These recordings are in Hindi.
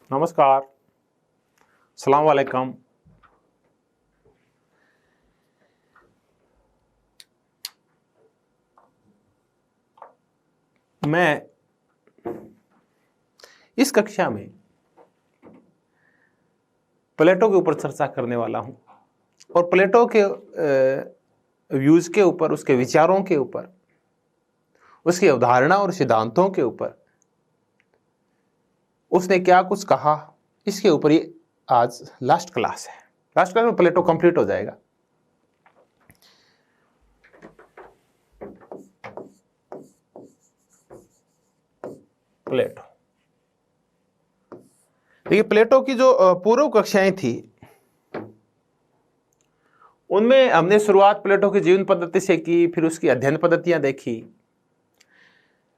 नमस्कार, अस्सलाम वालेकुम। मैं इस कक्षा में प्लेटो के ऊपर चर्चा करने वाला हूं और प्लेटो के व्यूज के ऊपर, उसके विचारों के ऊपर, उसकी अवधारणा और सिद्धांतों के ऊपर उसने क्या कुछ कहा, इसके ऊपर ये आज लास्ट क्लास है। लास्ट क्लास में प्लेटो कंप्लीट हो जाएगा। प्लेटो, देखिए प्लेटो की जो पूर्व कक्षाएं थी उनमें हमने शुरुआत प्लेटो की जीवन पद्धति से की, फिर उसकी अध्ययन पद्धतियां देखी,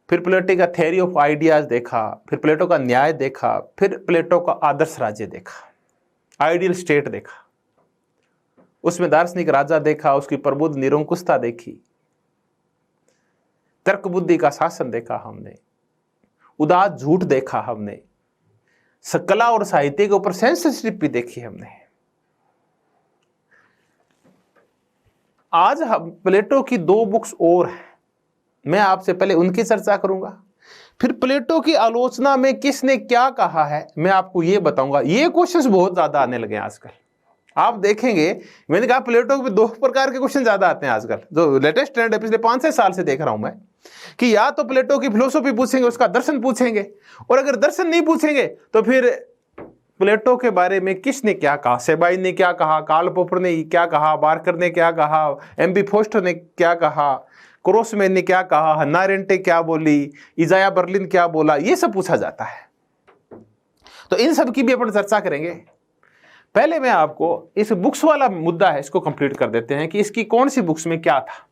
फिर प्लेटो का थ्योरी ऑफ आइडियाज देखा, फिर प्लेटो का न्याय देखा, फिर प्लेटो का आदर्श राज्य देखा, आइडियल स्टेट देखा, उसमें दार्शनिक राजा देखा, उसकी प्रबुद्ध निरंकुशता देखी, तर्क बुद्धि का शासन देखा हमने, उदात झूठ देखा हमने, कला और साहित्य के ऊपर सेंसरशिप भी देखी हमने। आज हम प्लेटो की दो बुक्स और हैं, मैं आपसे पहले उनकी चर्चा करूंगा, फिर प्लेटो की आलोचना में किसने क्या कहा है मैं आपको ये बताऊंगा। ये क्वेश्चंस बहुत ज्यादा आने लगे हैं आजकल, आप देखेंगे। मैंने कहा प्लेटो के दो प्रकार के क्वेश्चन ज्यादा आते हैं आजकल, जो लेटेस्ट ट्रेंड है पिछले 5-6 साल से देख रहा हूं मैं, कि या तो प्लेटो की फिलोसॉफी पूछेंगे, उसका दर्शन पूछेंगे, और अगर दर्शन नहीं पूछेंगे तो फिर प्लेटो के बारे में किसने क्या कहा, सेबाइन ने क्या कहा, कार्ल पोपर ने क्या कहा, बार्कर ने क्या कहा, एम.बी. फोस्टर ने क्या कहा, क्रोसमैन ने क्या कहा, हन्ना अरेंटे क्या बोली, इजाया बर्लिन क्या बोला, ये सब पूछा जाता है। तो इन सब की भी अपन चर्चा करेंगे। पहले मैं आपको इस बुक्स वाला मुद्दा है इसको कंप्लीट कर देते हैं कि इसकी कौन सी बुक्स में क्या था।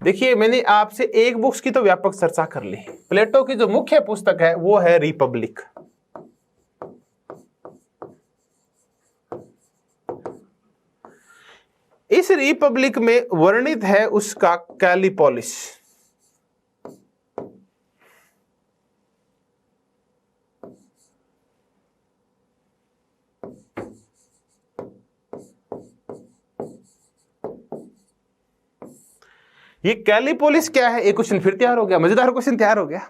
देखिए मैंने आपसे एक बुक्स की तो व्यापक चर्चा कर ली। प्लेटो की जो मुख्य पुस्तक है वो है रिपब्लिक। इस रिपब्लिक में वर्णित है उसका कैलिपोलिस। ये कैलिपोलिस क्या है, एक क्वेश्चन फिर तैयार हो गया, मजेदार क्वेश्चन तैयार हो गया।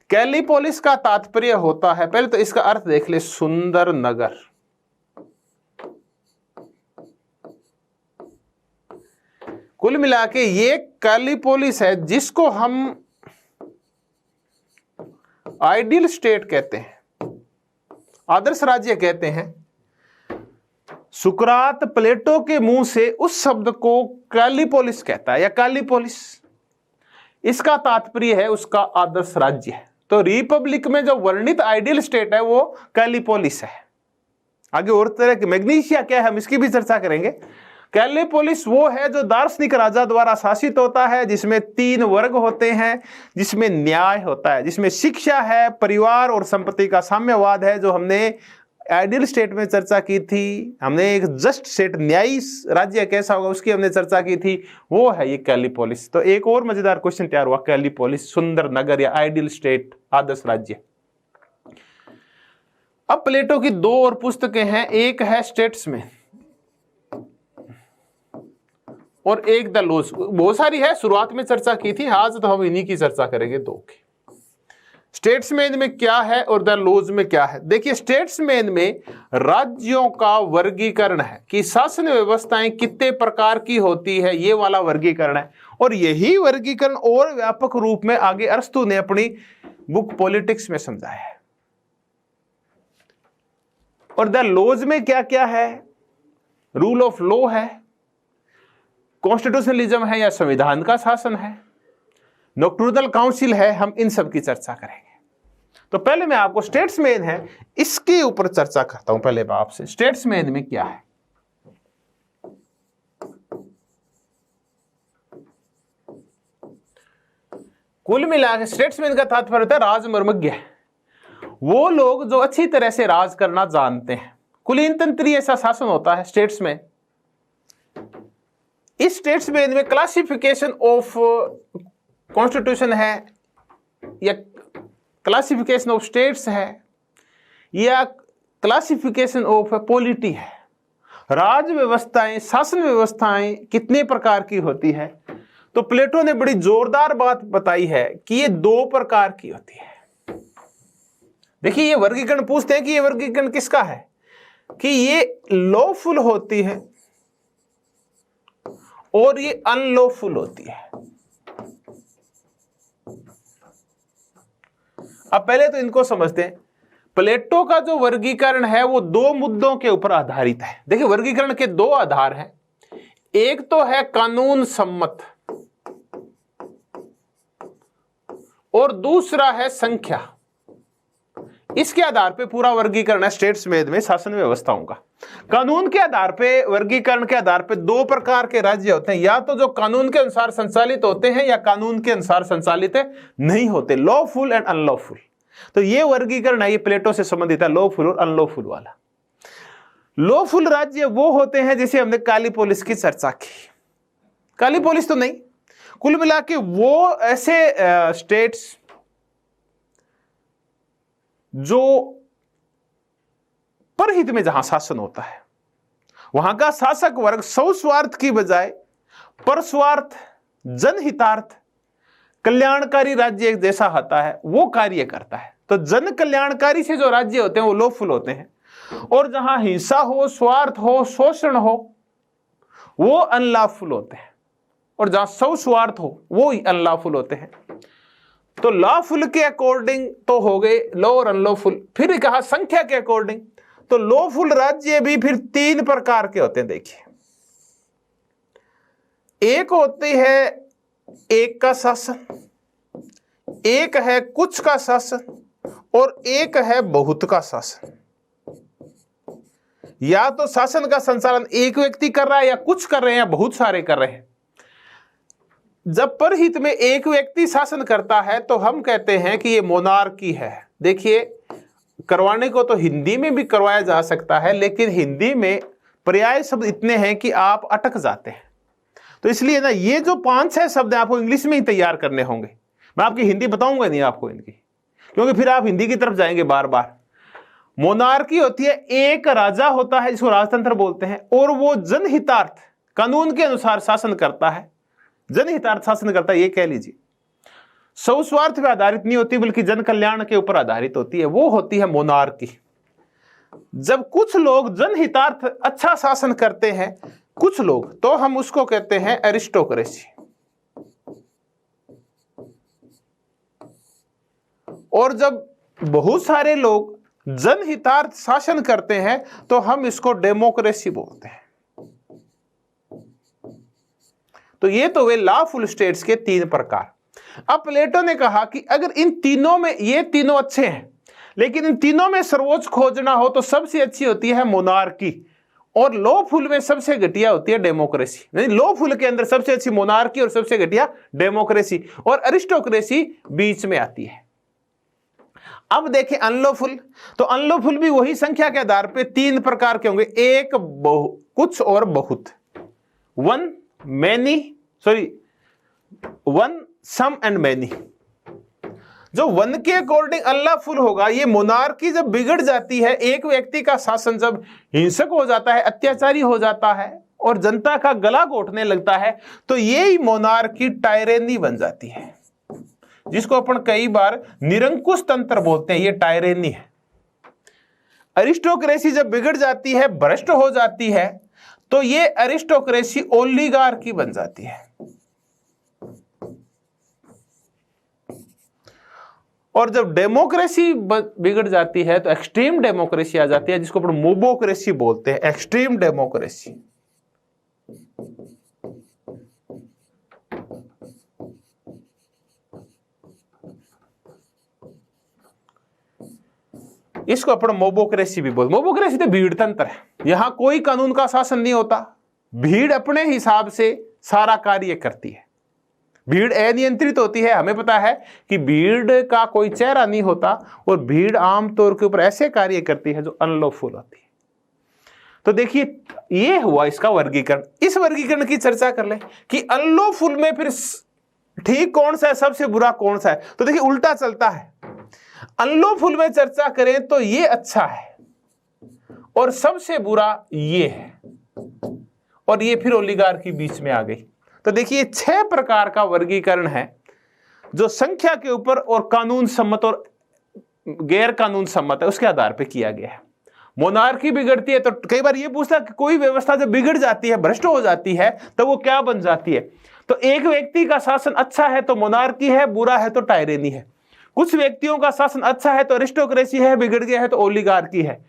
कैलिपोलिस का तात्पर्य होता है, पहले तो इसका अर्थ देख ले, सुंदर नगर। कुल मिला के ये कैलिपोलिस है जिसको हम आइडियल स्टेट कहते हैं, आदर्श राज्य कहते हैं। सुकरात प्लेटो के मुंह से उस शब्द को कैलिपोलिस कहता है या कैलिपोलिस, इसका तात्पर्य है उसका आदर्श राज्य है। तो रिपब्लिक में जो वर्णित आइडियल स्टेट है वो कैलिपोलिस है। आगे और तरह के मैग्नीशिया क्या है हम इसकी भी चर्चा करेंगे। कैलिपोलिस वो है जो दार्शनिक राजा द्वारा शासित होता है, जिसमें 3 वर्ग होते हैं, जिसमें न्याय होता है, जिसमें शिक्षा है, परिवार और संपत्ति का साम्यवाद है, जो हमने आइडियल स्टेट में चर्चा की थी। हमने एक जस्ट स्टेट, न्यायी राज्य कैसा होगा उसकी हमने चर्चा की थी, वो है ये कैलिपोलिस। तो एक और मजेदार क्वेश्चन तैयार हुआ, कैलिपोलिस सुंदर नगर या आइडियल स्टेट, आदर्श राज्य। अब प्लेटो की 2 और पुस्तकें हैं, एक है स्टेट्समैन और एक द लॉज। बहुत सारी है, शुरुआत में चर्चा की थी, आज तो हम इन्हीं की चर्चा करेंगे 2 की। स्टेट्समैन में क्या है और द लॉज में क्या है। देखिए स्टेट्समैन में राज्यों का वर्गीकरण है कि शासन व्यवस्थाएं कितने प्रकार की होती है, ये वाला वर्गीकरण है। और यही वर्गीकरण और व्यापक रूप में आगे अरस्तु ने अपनी बुक पॉलिटिक्स में समझाया है। और द लॉज में क्या क्या है, रूल ऑफ लॉ है, कॉन्स्टिट्यूशनलिज्म है या संविधान का शासन है, नॉक्टर्नल काउंसिल है, हम इन सब की चर्चा करेंगे। तो पहले मैं आपको स्टेट्समैन है इसके ऊपर चर्चा करता हूं। पहले मैं आपसे स्टेट्समैन में क्या है। कुल मिलाकर स्टेट्समैन का तात्पर्य होता है राजमर्मज्ञ, वो लोग जो अच्छी तरह से राज करना जानते हैं। कुलीन तंत्री ऐसा शासन होता है स्टेट्समैन। इस स्टेट्समैन में क्लासिफिकेशन ऑफ कॉन्स्टिट्यूशन है या क्लासिफिकेशन ऑफ स्टेट्स है, या क्लासिफिकेशन ऑफ पॉलिटी है। राज व्यवस्थाएं, शासन व्यवस्थाएं कितने प्रकार की होती है, तो प्लेटो ने बड़ी जोरदार बात बताई है कि ये 2 प्रकार की होती है। देखिए ये वर्गीकरण पूछते हैं कि ये वर्गीकरण किसका है, कि ये लॉफुल होती है और ये अनलॉफुल होती है। अब पहले तो इनको समझते हैं। प्लेटो का जो वर्गीकरण है वो 2 मुद्दों के ऊपर आधारित है। देखिए वर्गीकरण के 2 आधार हैं, एक तो है कानून सम्मत और दूसरा है संख्या। इसके आधार पे पूरा वर्गीकरण है स्टेट्स में शासन व्यवस्थाओं का। कानून के आधार पे, वर्गीकरण के आधार पे 2 प्रकार के राज्य होते हैं, या तो जो कानून के अनुसार संचालित होते हैं या कानून के अनुसार संचालित नहीं होते, लॉफुल एंड अनलॉफुल। तो ये वर्गीकरण है, ये प्लेटो से संबंधित है, लॉफुल और अनलॉफुल वाला। लॉफुल राज्य वो होते हैं जैसे हमने काली पोलिस की चर्चा की, काली पोलिस तो नहीं, कुल मिला के वो ऐसे स्टेट्स जो परहित में जहां शासन होता है, वहां का शासक वर्ग स्वस्वार्थ की बजाय परस्वार्थ, जनहितार्थ, कल्याणकारी राज्य जैसा होता है वो कार्य करता है। तो जन कल्याणकारी से जो राज्य होते हैं वो लॉफुल होते हैं, और जहां हिंसा हो, स्वार्थ हो, शोषण हो, वो अनलॉफुल होते हैं, और जहां स्वस्वार्थ हो वो अनलॉफुल होते हैं। तो लॉफुल के अकॉर्डिंग तो हो गए लॉ और अनलॉफुल। फिर कहा संख्या के अकॉर्डिंग, तो लॉफुल राज्य भी फिर 3 प्रकार के होते हैं। देखिए, एक होती है एक का शासन, एक है कुछ का शासन, और एक है बहुत का शासन। या तो शासन का संचालन एक व्यक्ति कर रहा है, या कुछ कर रहे हैं, या बहुत सारे कर रहे हैं। जब परहित में एक व्यक्ति शासन करता है तो हम कहते हैं कि ये मोनार्की है। देखिए, करवाने को तो हिंदी में भी करवाया जा सकता है, लेकिन हिंदी में पर्याय शब्द इतने हैं कि आप अटक जाते हैं। तो इसलिए ना ये जो 5-6 शब्द आपको इंग्लिश में ही तैयार करने होंगे। मैं आपकी हिंदी बताऊंगा नहीं आपको इनकी, क्योंकि फिर आप हिंदी की तरफ जाएंगे बार बार। मोनार्की होती है, एक राजा होता है जिसको राजतंत्र बोलते हैं, और वो जनहितार्थ कानून के अनुसार शासन करता है, जनहितार्थ शासन करता है, ये कह लीजिए। स्वस्वार्थ पे आधारित नहीं होती बल्कि जन कल्याण के ऊपर आधारित होती है, वो होती है मोनार्की। जब कुछ लोग जनहितार्थ अच्छा शासन करते हैं, कुछ लोग, तो हम उसको कहते हैं एरिस्टोक्रेसी। और जब बहुत सारे लोग जनहितार्थ शासन करते हैं तो हम इसको डेमोक्रेसी बोलते हैं। तो ये तो वे लॉफुल स्टेट्स के 3 प्रकार। अब प्लेटो ने कहा कि अगर इन तीनों में, ये तीनों अच्छे हैं, लेकिन इन तीनों में सर्वोच्च खोजना हो तो सबसे अच्छी होती है मोनार्की, और लॉफुल में सबसे घटिया होती है डेमोक्रेसी। नहीं, लॉफुल के अंदर सबसे अच्छी मोनार्की और सबसे घटिया डेमोक्रेसी, और अरिस्टोक्रेसी बीच में आती है। अब देखें अनलॉफुल, तो अनलॉफुल भी वही संख्या के आधार पे 3 प्रकार के होंगे, एक, कुछ और बहुत। One, some and many. जो वन के अकॉर्डिंग अनलॉफुल होगा, ये मोनार्की जब बिगड़ जाती है, एक व्यक्ति का शासन जब हिंसक हो जाता है, अत्याचारी हो जाता है और जनता का गला घोटने लगता है, तो यही मोनार्की टायरेनी बन जाती है, जिसको अपन कई बार निरंकुश तंत्र बोलते हैं। ये टायरेनी है। अरिस्टोक्रेसी जब बिगड़ जाती है, भ्रष्ट हो जाती है, तो ये अरिस्टोक्रेसी ओलिगार्की बन जाती है। और जब डेमोक्रेसी बिगड़ जाती है तो एक्सट्रीम डेमोक्रेसी आ जाती है, जिसको अपन मोबोक्रेसी बोलते हैं, एक्सट्रीम डेमोक्रेसी। इसको अपन मोबोक्रेसी भी बोलते। मोबोक्रेसी तो भीड़ तंत्र है, यहां कोई कानून का शासन नहीं होता, भीड़ अपने हिसाब से सारा कार्य करती है, भीड़ अनियंत्रित होती है। हमें पता है कि भीड़ का कोई चेहरा नहीं होता, और भीड़ आमतौर के ऊपर ऐसे कार्य करती है जो अनलॉफुल होती है। तो देखिए, ये हुआ इसका वर्गीकरण। इस वर्गीकरण की चर्चा कर ले कि अनलॉफुल में फिर ठीक कौन सा है, सबसे बुरा कौन सा है। तो देखिए, उल्टा चलता है। अनलॉफुल में चर्चा करें तो ये अच्छा है और सबसे बुरा ये है, और ये फिर ओलिगार्की बीच में आ गई। तो देखिए 6 प्रकार का वर्गीकरण है जो संख्या के ऊपर और कानून सम्मत और गैर कानून सम्मत है उसके आधार पर किया गया है। मोनार्की बिगड़ती है तो कई बार ये पूछता है कि कोई व्यवस्था जब बिगड़ जाती है, भ्रष्ट हो जाती है, तो वो क्या बन जाती है। तो एक व्यक्ति का शासन अच्छा है तो मोनार्की है, बुरा है तो टायरेनी है। कुछ व्यक्तियों का शासन अच्छा है तो अरिस्टोक्रेसी है, बिगड़ गया है तो ओलिगार्की है।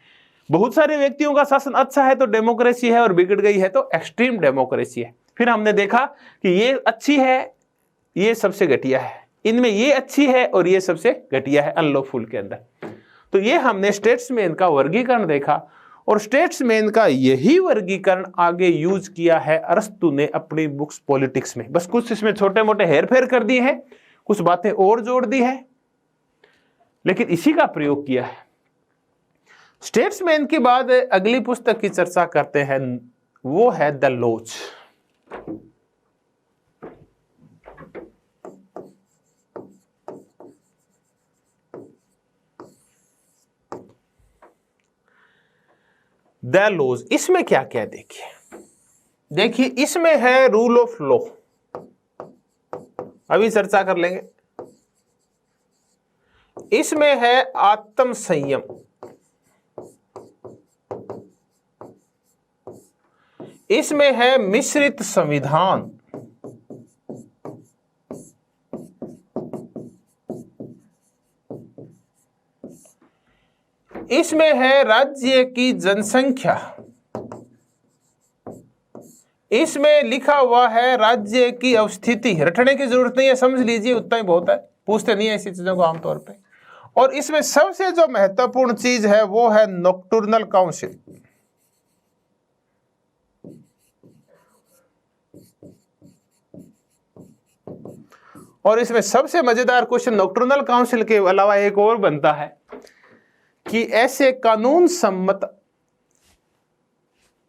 बहुत सारे व्यक्तियों का शासन अच्छा है तो डेमोक्रेसी है और बिगड़ गई है तो एक्सट्रीम डेमोक्रेसी है। फिर हमने देखा कि ये अच्छी है, ये सबसे घटिया है, इनमें ये अच्छी है और ये सबसे घटिया है अनलॉफुल के अंदर। तो ये हमने स्टेट्समैन का वर्गीकरण देखा और स्टेट्समैन का यही वर्गीकरण आगे यूज किया है अरस्तु ने अपनी बुक्स पॉलिटिक्स में। बस कुछ इसमें छोटे मोटे हेरफेर कर दिए हैं, कुछ बातें और जोड़ दी है, लेकिन इसी का प्रयोग किया है। स्टेट्समैन के बाद अगली पुस्तक की चर्चा करते हैं, वो है द लॉज। द लॉज, इसमें क्या क्या देखिए इसमें है रूल ऑफ लॉ, अभी चर्चा कर लेंगे। इसमें है आत्म संयम, इसमें है मिश्रित संविधान, इसमें है राज्य की जनसंख्या, इसमें लिखा हुआ है राज्य की अवस्थिति। रटने की जरूरत नहीं है, समझ लीजिए उतना ही बहुत है, पूछते नहीं है ऐसी चीजों को आमतौर पे। और इसमें सबसे जो महत्वपूर्ण चीज है वो है नॉक्टर्नल काउंसिल। और इसमें सबसे मजेदार क्वेश्चन नॉक्टर्नल काउंसिल के अलावा एक और बनता है कि ऐसे कानून सम्मत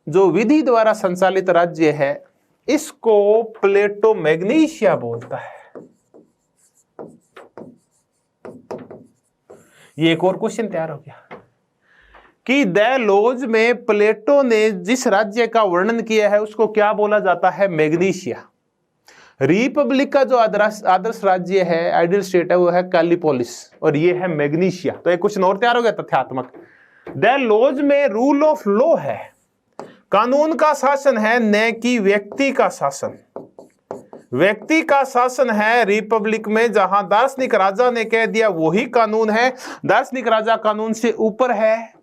जो विधि द्वारा संचालित राज्य है इसको प्लेटो मैग्नीशिया बोलता है। ये एक और क्वेश्चन तैयार हो गया कि द लॉज में प्लेटो ने जिस राज्य का वर्णन किया है उसको क्या बोला जाता है, मैग्नीशिया। रिपब्लिक का जो आदर्श राज्य है, आइडियल स्टेट है, वो है कैलिपोलिस और ये है मैग्नीशिया। तो एक क्वेश्चन और तैयार हो गया तथ्यात्मक। द लॉज में रूल ऑफ लॉ है, कानून का शासन है, न कि व्यक्ति का शासन। व्यक्ति का शासन है रिपब्लिक में, जहां दार्शनिक राजा ने कह दिया वही कानून है। दार्शनिक राजा कानून से ऊपर है,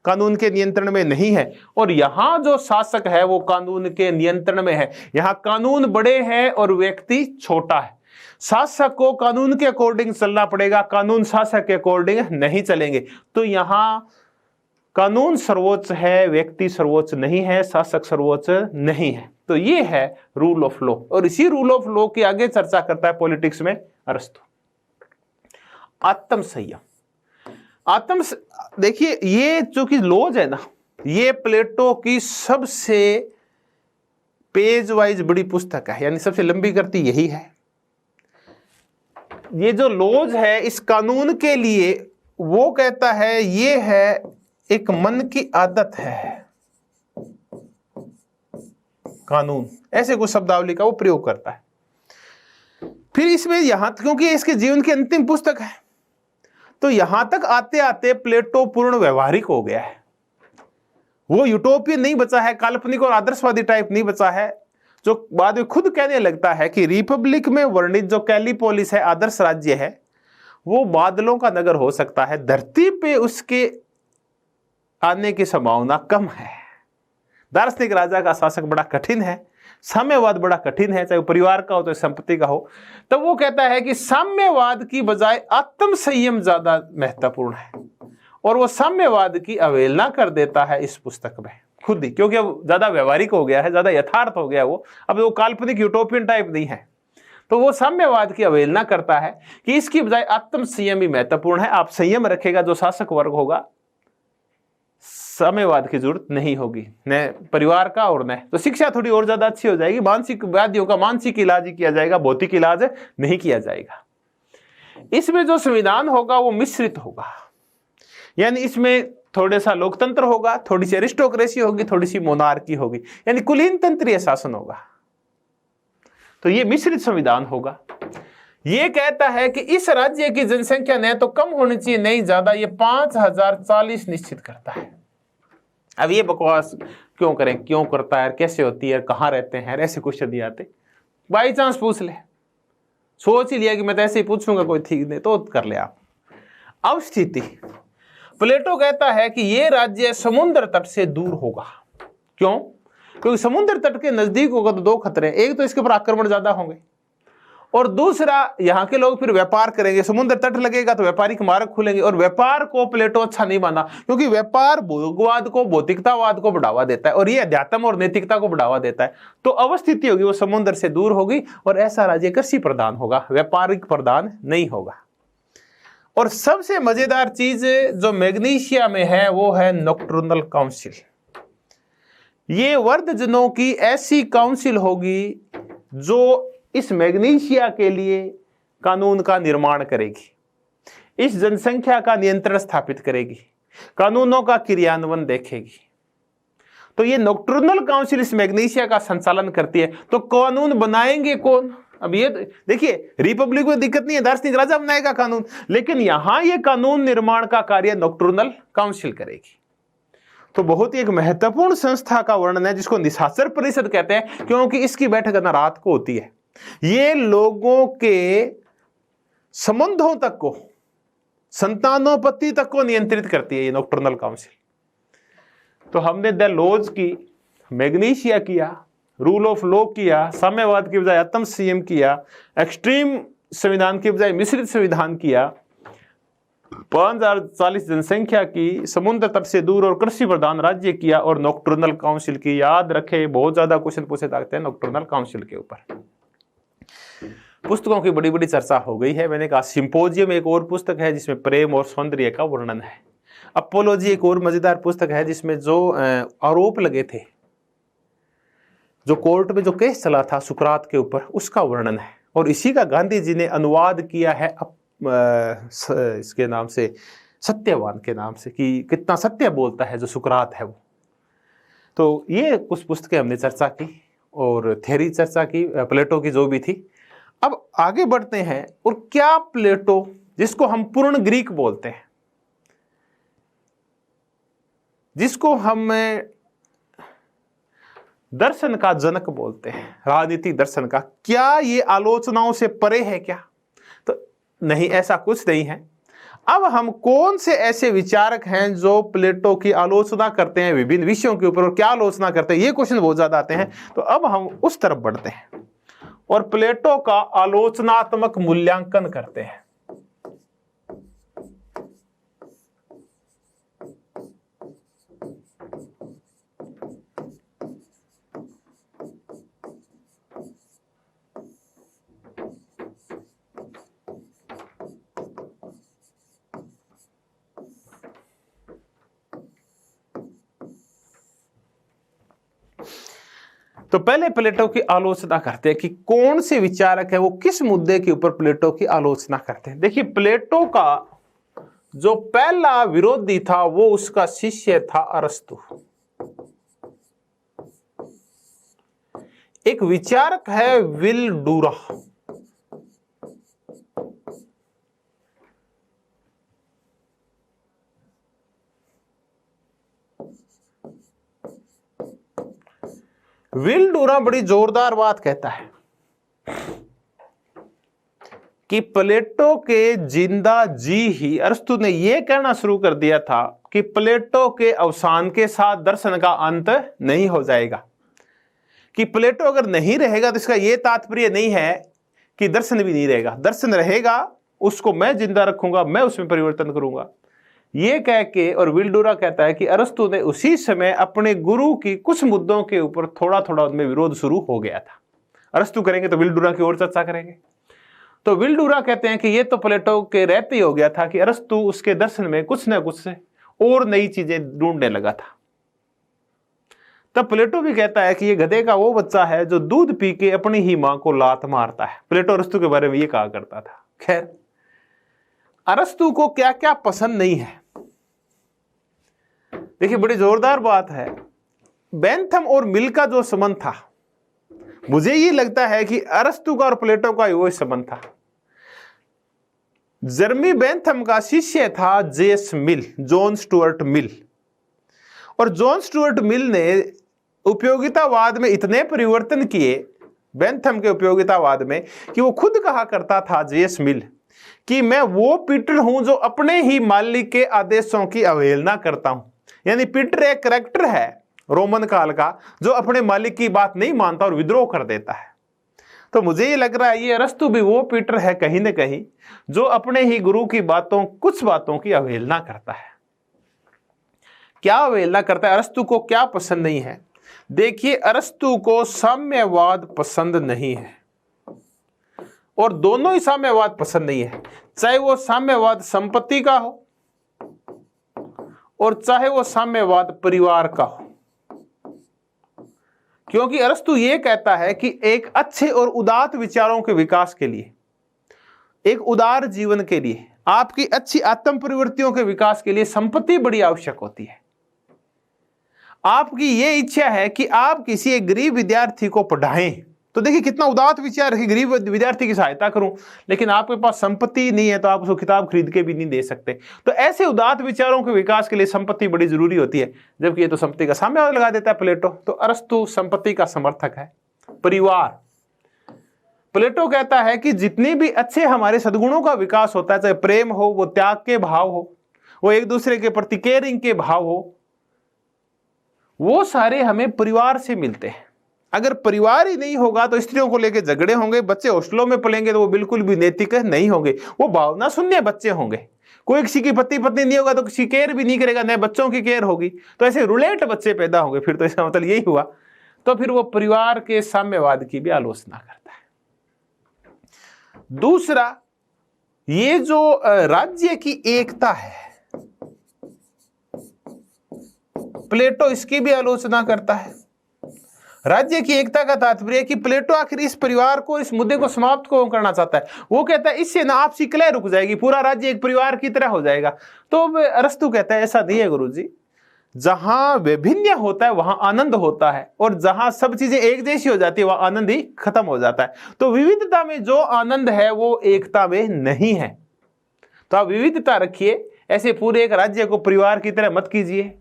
कानून के नियंत्रण में नहीं है। और यहां जो शासक है वो कानून के नियंत्रण में है। यहां कानून बड़े हैं और व्यक्ति छोटा है। शासक को कानून के अकॉर्डिंग चलना पड़ेगा, कानून शासक के अकॉर्डिंग नहीं चलेंगे। तो यहां कानून सर्वोच्च है, व्यक्ति सर्वोच्च नहीं है, शासक सर्वोच्च नहीं है। तो ये है रूल ऑफ लॉ। और इसी रूल ऑफ लॉ की आगे चर्चा करता है पॉलिटिक्स में अरस्तु। आत्म संयम, देखिए ये जो कि लॉज है ना, ये प्लेटो की सबसे पेज वाइज बड़ी पुस्तक है, यानी सबसे लंबी करती यही है। ये जो लॉज है इस कानून के लिए वो कहता है ये है एक मन की आदत है कानून, ऐसे कुछ शब्दावली का वो प्रयोग करता है। फिर इसमें यहां, क्योंकि इसके जीवन की अंतिम पुस्तक है, तो यहां तक आते आते प्लेटो पूर्ण व्यवहारिक हो गया है। वो यूटोपियन नहीं बचा है, काल्पनिक और आदर्शवादी टाइप नहीं बचा है, जो बाद में खुद कहने लगता है कि रिपब्लिक में वर्णित जो कैलिपोलिस है, आदर्श राज्य है, वो बादलों का नगर हो सकता है, धरती पे उसके आने की संभावना कम है। दार्शनिक राजा का शासक बड़ा कठिन है, साम्यवाद बड़ा कठिन है, चाहे वो परिवार का हो तो संपत्ति का हो। तो वो कहता है कि साम्यवाद की बजाय आत्म संयम ज्यादा महत्वपूर्ण है, और वो साम्यवाद की अवहेलना कर देता है इस पुस्तक में खुद ही, क्योंकि अब ज्यादा व्यवहारिक हो गया है, ज्यादा यथार्थ हो गया वो, अब वो काल्पनिक यूटोपियन टाइप नहीं है। तो वो साम्यवाद की अवहेलना करता है कि इसकी बजाय आत्म संयम ही महत्वपूर्ण है। आप संयम रखेगा जो शासक वर्ग होगा, साम्यवाद की जरूरत नहीं होगी, न परिवार का और न तो शिक्षा थोड़ी और ज्यादा अच्छी हो जाएगी। मानसिक व्याधियों का मानसिक इलाज ही किया जाएगा, भौतिक इलाज नहीं किया जाएगा। इसमें जो संविधान होगा वो मिश्रित होगा, यानी इसमें थोड़ा सा लोकतंत्र होगा, थोड़ी सी एरिस्टोक्रेसी होगी, थोड़ी सी मोनार्की होगी, यानी कुलीन तंत्रीय शासन होगा। तो ये मिश्रित संविधान होगा। ये कहता है कि इस राज्य की जनसंख्या न तो कम होनी चाहिए नहीं ज्यादा, ये 5040 निश्चित करता है। अब ये बकवास क्यों करें, क्यों करता है, कैसे होती है, कहाँ रहते हैं, ऐसे क्वेश्चन दिए आते, बाई चांस पूछ ले, सोच ही लिया कि मैं तो ऐसे ही पूछूंगा, कोई ठीक नहीं तो कर ले आप। अब स्थिति, प्लेटो कहता है कि ये राज्य समुद्र तट से दूर होगा। क्यों? क्योंकि समुद्र तट के नजदीक होगा तो दो खतरे हैं, एक तो इसके ऊपर आक्रमण ज्यादा होंगे, और दूसरा यहाँ के लोग फिर व्यापार करेंगे, समुद्र तट लगेगा तो व्यापारिक मार्ग खुलेंगे, और व्यापार को प्लेटो अच्छा नहीं माना, क्योंकि व्यापार भोगवाद को, भौतिकतावाद को बढ़ावा देता है, और ये अध्यात्म और नैतिकता को बढ़ावा देता है। तो अवस्थिति होगी वो समुद्र से दूर होगी, और ऐसा राज्य कृषि प्रधान होगा, व्यापारिक प्रधान नहीं होगा। और सबसे मजेदार चीज जो मैग्नीशिया में है वो है नॉक्टर्नल काउंसिल। ये वर्धजनों की ऐसी काउंसिल होगी जो इस मैग्नीशिया के लिए कानून का निर्माण करेगी, इस जनसंख्या का नियंत्रण स्थापित करेगी, कानूनों का क्रियान्वयन देखेगी। तो ये नॉक्टर्नल काउंसिल इस मैग्नीशिया का संचालन करती है। तो कानून बनाएंगे कौन? अब ये देखिए, रिपब्लिक में दिक्कत नहीं है, दार्शनिक राजा बनाएगा कानून, लेकिन यहां ये कानून निर्माण का कार्य नॉक्टर्नल काउंसिल करेगी। तो बहुत ही एक महत्वपूर्ण संस्था का वर्णन है जिसको निशाचर परिषद कहते हैं, क्योंकि इसकी बैठक ना रात को होती है। ये लोगों के संबंधों तक को, संतानोपत्ति तक को नियंत्रित करती है ये नॉक्टर्नल काउंसिल। तो हमने द लॉज की, मैग्नीशिया किया, रूल ऑफ लॉ किया, साम्यवाद की बजाय आत्म संयम किया, एक्सट्रीम संविधान की बजाय मिश्रित संविधान किया, 5040 जनसंख्या की, समुद्र तट से दूर और कृषि प्रधान राज्य किया, और नॉक्टर्नल काउंसिल की। याद रखे, बहुत ज्यादा क्वेश्चन पूछे जाते हैं नॉक्टर्नल काउंसिल के ऊपर। पुस्तकों की बड़ी बड़ी चर्चा हो गई है। मैंने कहा सिंपोजियम एक और पुस्तक है जिसमें प्रेम और सौंदर्य का वर्णन है। अपोलॉजी एक और मजेदार पुस्तक है जिसमें जो आरोप लगे थे, जो कोर्ट में जो केस चला था सुकरात के ऊपर, उसका वर्णन है। और इसी का गांधी जी ने अनुवाद किया है इसके नाम से, सत्यवान के नाम से, कि कितना सत्य बोलता है जो सुकरात है वो। तो ये कुछ पुस्तकें हमने चर्चा की और थ्योरी चर्चा की प्लेटो की जो भी थी। अब आगे बढ़ते हैं, और क्या प्लेटो, जिसको हम पूर्ण ग्रीक बोलते हैं, जिसको हम दर्शन का जनक बोलते हैं, राजनीतिक दर्शन का, क्या ये आलोचनाओं से परे है क्या? तो नहीं, ऐसा कुछ नहीं है। अब हम कौन से ऐसे विचारक हैं जो प्लेटो की आलोचना करते हैं विभिन्न विषयों के ऊपर, और क्या आलोचना करते हैं, ये क्वेश्चन बहुत ज्यादा आते हैं। तो अब हम उस तरफ बढ़ते हैं और प्लेटो का आलोचनात्मक मूल्यांकन करते हैं। तो पहले प्लेटो की आलोचना करते हैं कि कौन से विचारक है वो किस मुद्दे के ऊपर प्लेटो की आलोचना करते हैं। देखिए, प्लेटो का जो पहला विरोधी था वो उसका शिष्य था अरस्तु। एक विचारक है विल डूरा। विल डूरा बड़ी जोरदार बात कहता है कि प्लेटो के जिंदा जी ही, अरस्तु ने यह कहना शुरू कर दिया था कि प्लेटो के अवसान के साथ दर्शन का अंत नहीं हो जाएगा, कि प्लेटो अगर नहीं रहेगा तो इसका यह तात्पर्य नहीं है कि दर्शन भी नहीं रहेगा। दर्शन रहेगा, उसको मैं जिंदा रखूंगा, मैं उसमें परिवर्तन करूंगा, ये कह के। और विल डूरा कहता है कि अरस्तु ने उसी समय अपने गुरु की कुछ मुद्दों के ऊपर थोड़ा थोड़ा उनमें विरोध शुरू हो गया था। अरस्तु करेंगे तो विल डूरा की और चर्चा करेंगे। तो विल डूरा कहते हैं कि ये तो प्लेटो के रहते ही हो गया था कि अरस्तु उसके दर्शन में कुछ न कुछ और नई चीजें ढूंढने लगा था। तब प्लेटो भी कहता है कि ये गधे का वो बच्चा है जो दूध पी के अपनी ही मां को लात मारता है। प्लेटो अरस्तु के बारे में ये कहा करता था। खैर, अरस्तु को क्या क्या पसंद नहीं है। देखिए बड़ी जोरदार बात है। बेंथम और मिल का जो संबंध था, मुझे ये लगता है कि अरस्तु का और प्लेटो का वो संबंध था। जर्मी बेंथम का शिष्य था जेस मिल, जॉन स्टुअर्ट मिल, और जॉन स्टुअर्ट मिल ने उपयोगितावाद में इतने परिवर्तन किए बेंथम के उपयोगितावाद में कि वो खुद कहा करता था जेस मिल कि मैं वो पीटर हूं जो अपने ही मालिक के आदेशों की अवहेलना करता हूं। यानी पीटर एक करैक्टर है रोमन काल का जो अपने मालिक की बात नहीं मानता और विद्रोह कर देता है। तो मुझे ये लग रहा है ये अरस्तु भी वो पीटर है कहीं ना कहीं जो अपने ही गुरु की बातों, कुछ बातों की अवहेलना करता है। क्या अवहेलना करता है? अरस्तु को क्या पसंद नहीं है? देखिए अरस्तु को साम्यवाद पसंद नहीं है, और दोनों ही साम्यवाद पसंद नहीं है, चाहे वो साम्यवाद संपत्ति का हो और चाहे वो साम्यवाद परिवार का हो। क्योंकि अरस्तु ये कहता है कि एक अच्छे और उदात्त विचारों के विकास के लिए, एक उदार जीवन के लिए, आपकी अच्छी आत्म प्रवृत्तियों के विकास के लिए संपत्ति बड़ी आवश्यक होती है। आपकी ये इच्छा है कि आप किसी एक गरीब विद्यार्थी को पढ़ाएं, तो देखिए कितना उदात्त विचार है कि गरीब विद्यार्थी की सहायता करूं, लेकिन आपके पास संपत्ति नहीं है तो आप उसको किताब खरीद के भी नहीं दे सकते। तो ऐसे उदात्त विचारों के विकास के लिए संपत्ति बड़ी जरूरी होती है, जबकि ये तो संपत्ति का साम्यवाद लगा देता है प्लेटो। तो अरस्तु संपत्ति का समर्थक है। परिवार, प्लेटो कहता है कि जितनी भी अच्छे हमारे सद्गुणों का विकास होता है, चाहे प्रेम हो, वो त्याग के भाव हो, वो एक दूसरे के प्रति केयरिंग के भाव हो, वो सारे हमें परिवार से मिलते हैं। अगर परिवार ही नहीं होगा तो स्त्रियों को लेकर झगड़े होंगे, बच्चे हॉस्टलों में पलेंगे तो वो बिल्कुल भी नैतिक नहीं होंगे, वो भावना शून्य बच्चे होंगे। कोई किसी की पति पत्नी नहीं होगा तो किसी केयर भी नहीं करेगा, नए बच्चों की केयर होगी, तो ऐसे रुलेट बच्चे पैदा होंगे। फिर तो इसका मतलब यही हुआ। तो फिर वो परिवार के साम्यवाद की भी आलोचना करता है। दूसरा, ये जो राज्य की एकता है, प्लेटो इसकी भी आलोचना करता है। राज्य की एकता का तात्पर्य कि प्लेटो आखिर इस परिवार को, इस मुद्दे को समाप्त को करना चाहता है। वो कहता है इससे ना आपसी कलह रुक जाएगी, पूरा राज्य एक परिवार की तरह हो जाएगा। तो अरस्तु कहता है ऐसा नहीं है गुरुजी, जहां विभिन्न होता है वहां आनंद होता है, और जहां सब चीजें एक जैसी हो जाती है वहां आनंद ही खत्म हो जाता है। तो विविधता में जो आनंद है वो एकता में नहीं है। तो आप विविधता रखिए, ऐसे पूरे एक राज्य को परिवार की तरह मत कीजिए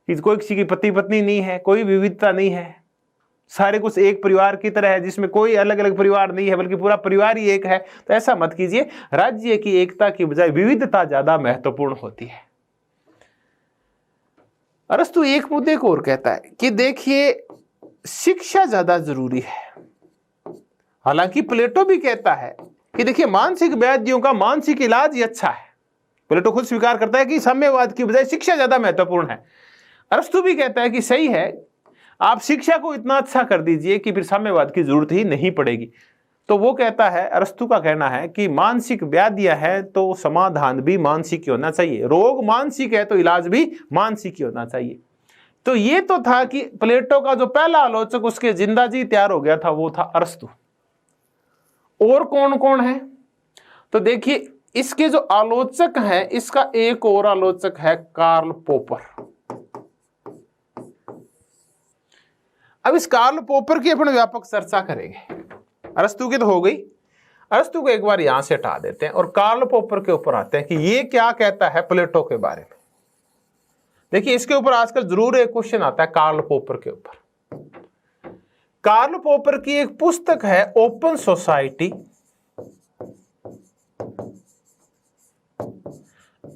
कि कोई किसी की पति पत्नी नहीं है, कोई विविधता नहीं है, सारे कुछ एक परिवार की तरह है जिसमें कोई अलग अलग परिवार नहीं है बल्कि पूरा परिवार ही एक है। तो ऐसा मत कीजिए। राज्य की एकता की बजाय विविधता ज्यादा महत्वपूर्ण होती है। अरस्तु एक मुद्दे को और कहता है कि देखिए शिक्षा ज्यादा जरूरी है। हालांकि प्लेटो भी कहता है कि देखिए मानसिक व्याधियों का मानसिक इलाज ही अच्छा है। प्लेटो खुद स्वीकार करता है कि साम्यवाद की बजाय शिक्षा ज्यादा महत्वपूर्ण है। अरस्तु भी कहता है कि सही है, आप शिक्षा को इतना अच्छा कर दीजिए कि फिर साम्यवाद की जरूरत ही नहीं पड़ेगी। तो वो कहता है, अरस्तु का कहना है कि मानसिक व्याधियां है तो समाधान भी मानसिक ही होना चाहिए, रोग मानसिक है तो इलाज भी मानसिक ही होना चाहिए। तो ये तो था कि प्लेटो का जो पहला आलोचक उसके जिंदा जी तैयार हो गया था, वो था अरस्तु। और कौन कौन है? तो देखिए इसके जो आलोचक हैं, इसका एक और आलोचक है कार्ल पोपर। अब इस कार्ल पोपर की अपन व्यापक चर्चा करेंगे। अरस्तु की तो हो गई, अरस्तु को एक बार यहां से हटा देते हैं और कार्ल पोपर के ऊपर आते हैं कि ये क्या कहता है प्लेटो के बारे में। देखिए इसके ऊपर आजकल जरूर एक क्वेश्चन आता है कार्ल पोपर के ऊपर। कार्ल पोपर की एक पुस्तक है open society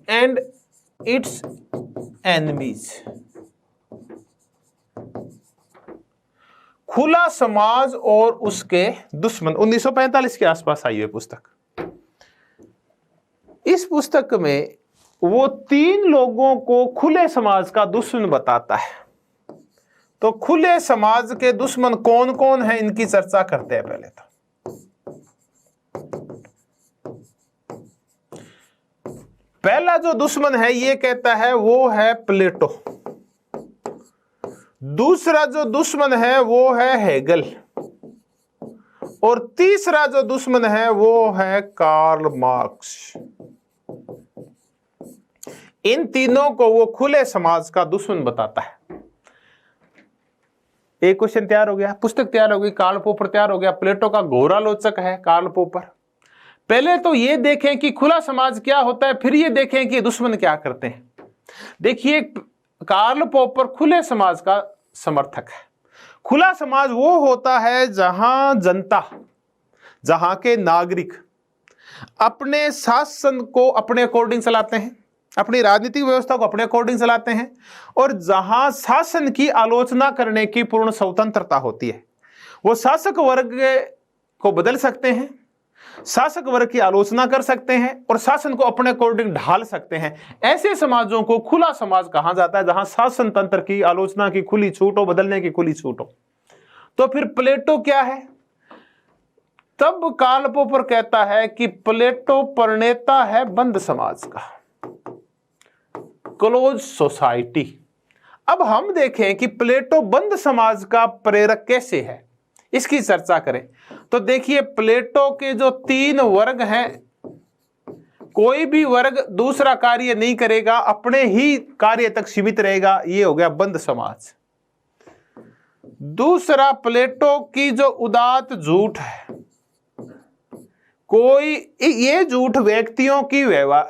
and its enemies, खुला समाज और उसके दुश्मन। 1945 के आसपास आई हुई पुस्तक। इस पुस्तक में वो 3 लोगों को खुले समाज का दुश्मन बताता है। तो खुले समाज के दुश्मन कौन कौन है इनकी चर्चा करते हैं। पहले तो पहला जो दुश्मन है ये कहता है वो है प्लेटो। दूसरा जो दुश्मन है वो है हेगल, और तीसरा जो दुश्मन है वो है कार्ल मार्क्स। इन तीनों को वो खुले समाज का दुश्मन बताता है। एक क्वेश्चन तैयार हो गया, पुस्तक तैयार हो गई, कार्ल पोपर तैयार हो गया। प्लेटो का घोरालोचक है कार्ल पोपर। पहले तो ये देखें कि खुला समाज क्या होता है, फिर ये देखें कि दुश्मन क्या करते हैं। देखिए, कार्ल पोपर खुले समाज का समर्थक है। खुला समाज वो होता है जहां जनता, जहां के नागरिक अपने शासन को अपने अकॉर्डिंग चलाते हैं, अपनी राजनीतिक व्यवस्था को अपने अकॉर्डिंग चलाते हैं, और जहां शासन की आलोचना करने की पूर्ण स्वतंत्रता होती है। वो शासक वर्ग को बदल सकते हैं, शासक वर्ग की आलोचना कर सकते हैं और शासन को अपने अकॉर्डिंग ढाल सकते हैं। ऐसे समाजों को खुला समाज कहा जाता है जहां शासन तंत्र की आलोचना की खुली छूट हो, बदलने की खुली छूट हो। तो फिर प्लेटो क्या है? तब कार्ल पोपर कहता है कि प्लेटो प्रणेता है बंद समाज का, क्लोज सोसाइटी। अब हम देखें कि प्लेटो बंद समाज का प्रेरक कैसे है, इसकी चर्चा करें। तो देखिए, प्लेटो के जो 3 वर्ग हैं, कोई भी वर्ग दूसरा कार्य नहीं करेगा, अपने ही कार्य तक सीमित रहेगा, ये हो गया बंद समाज। दूसरा, प्लेटो की जो उदात्त झूठ है, कोई ये झूठ व्यक्तियों की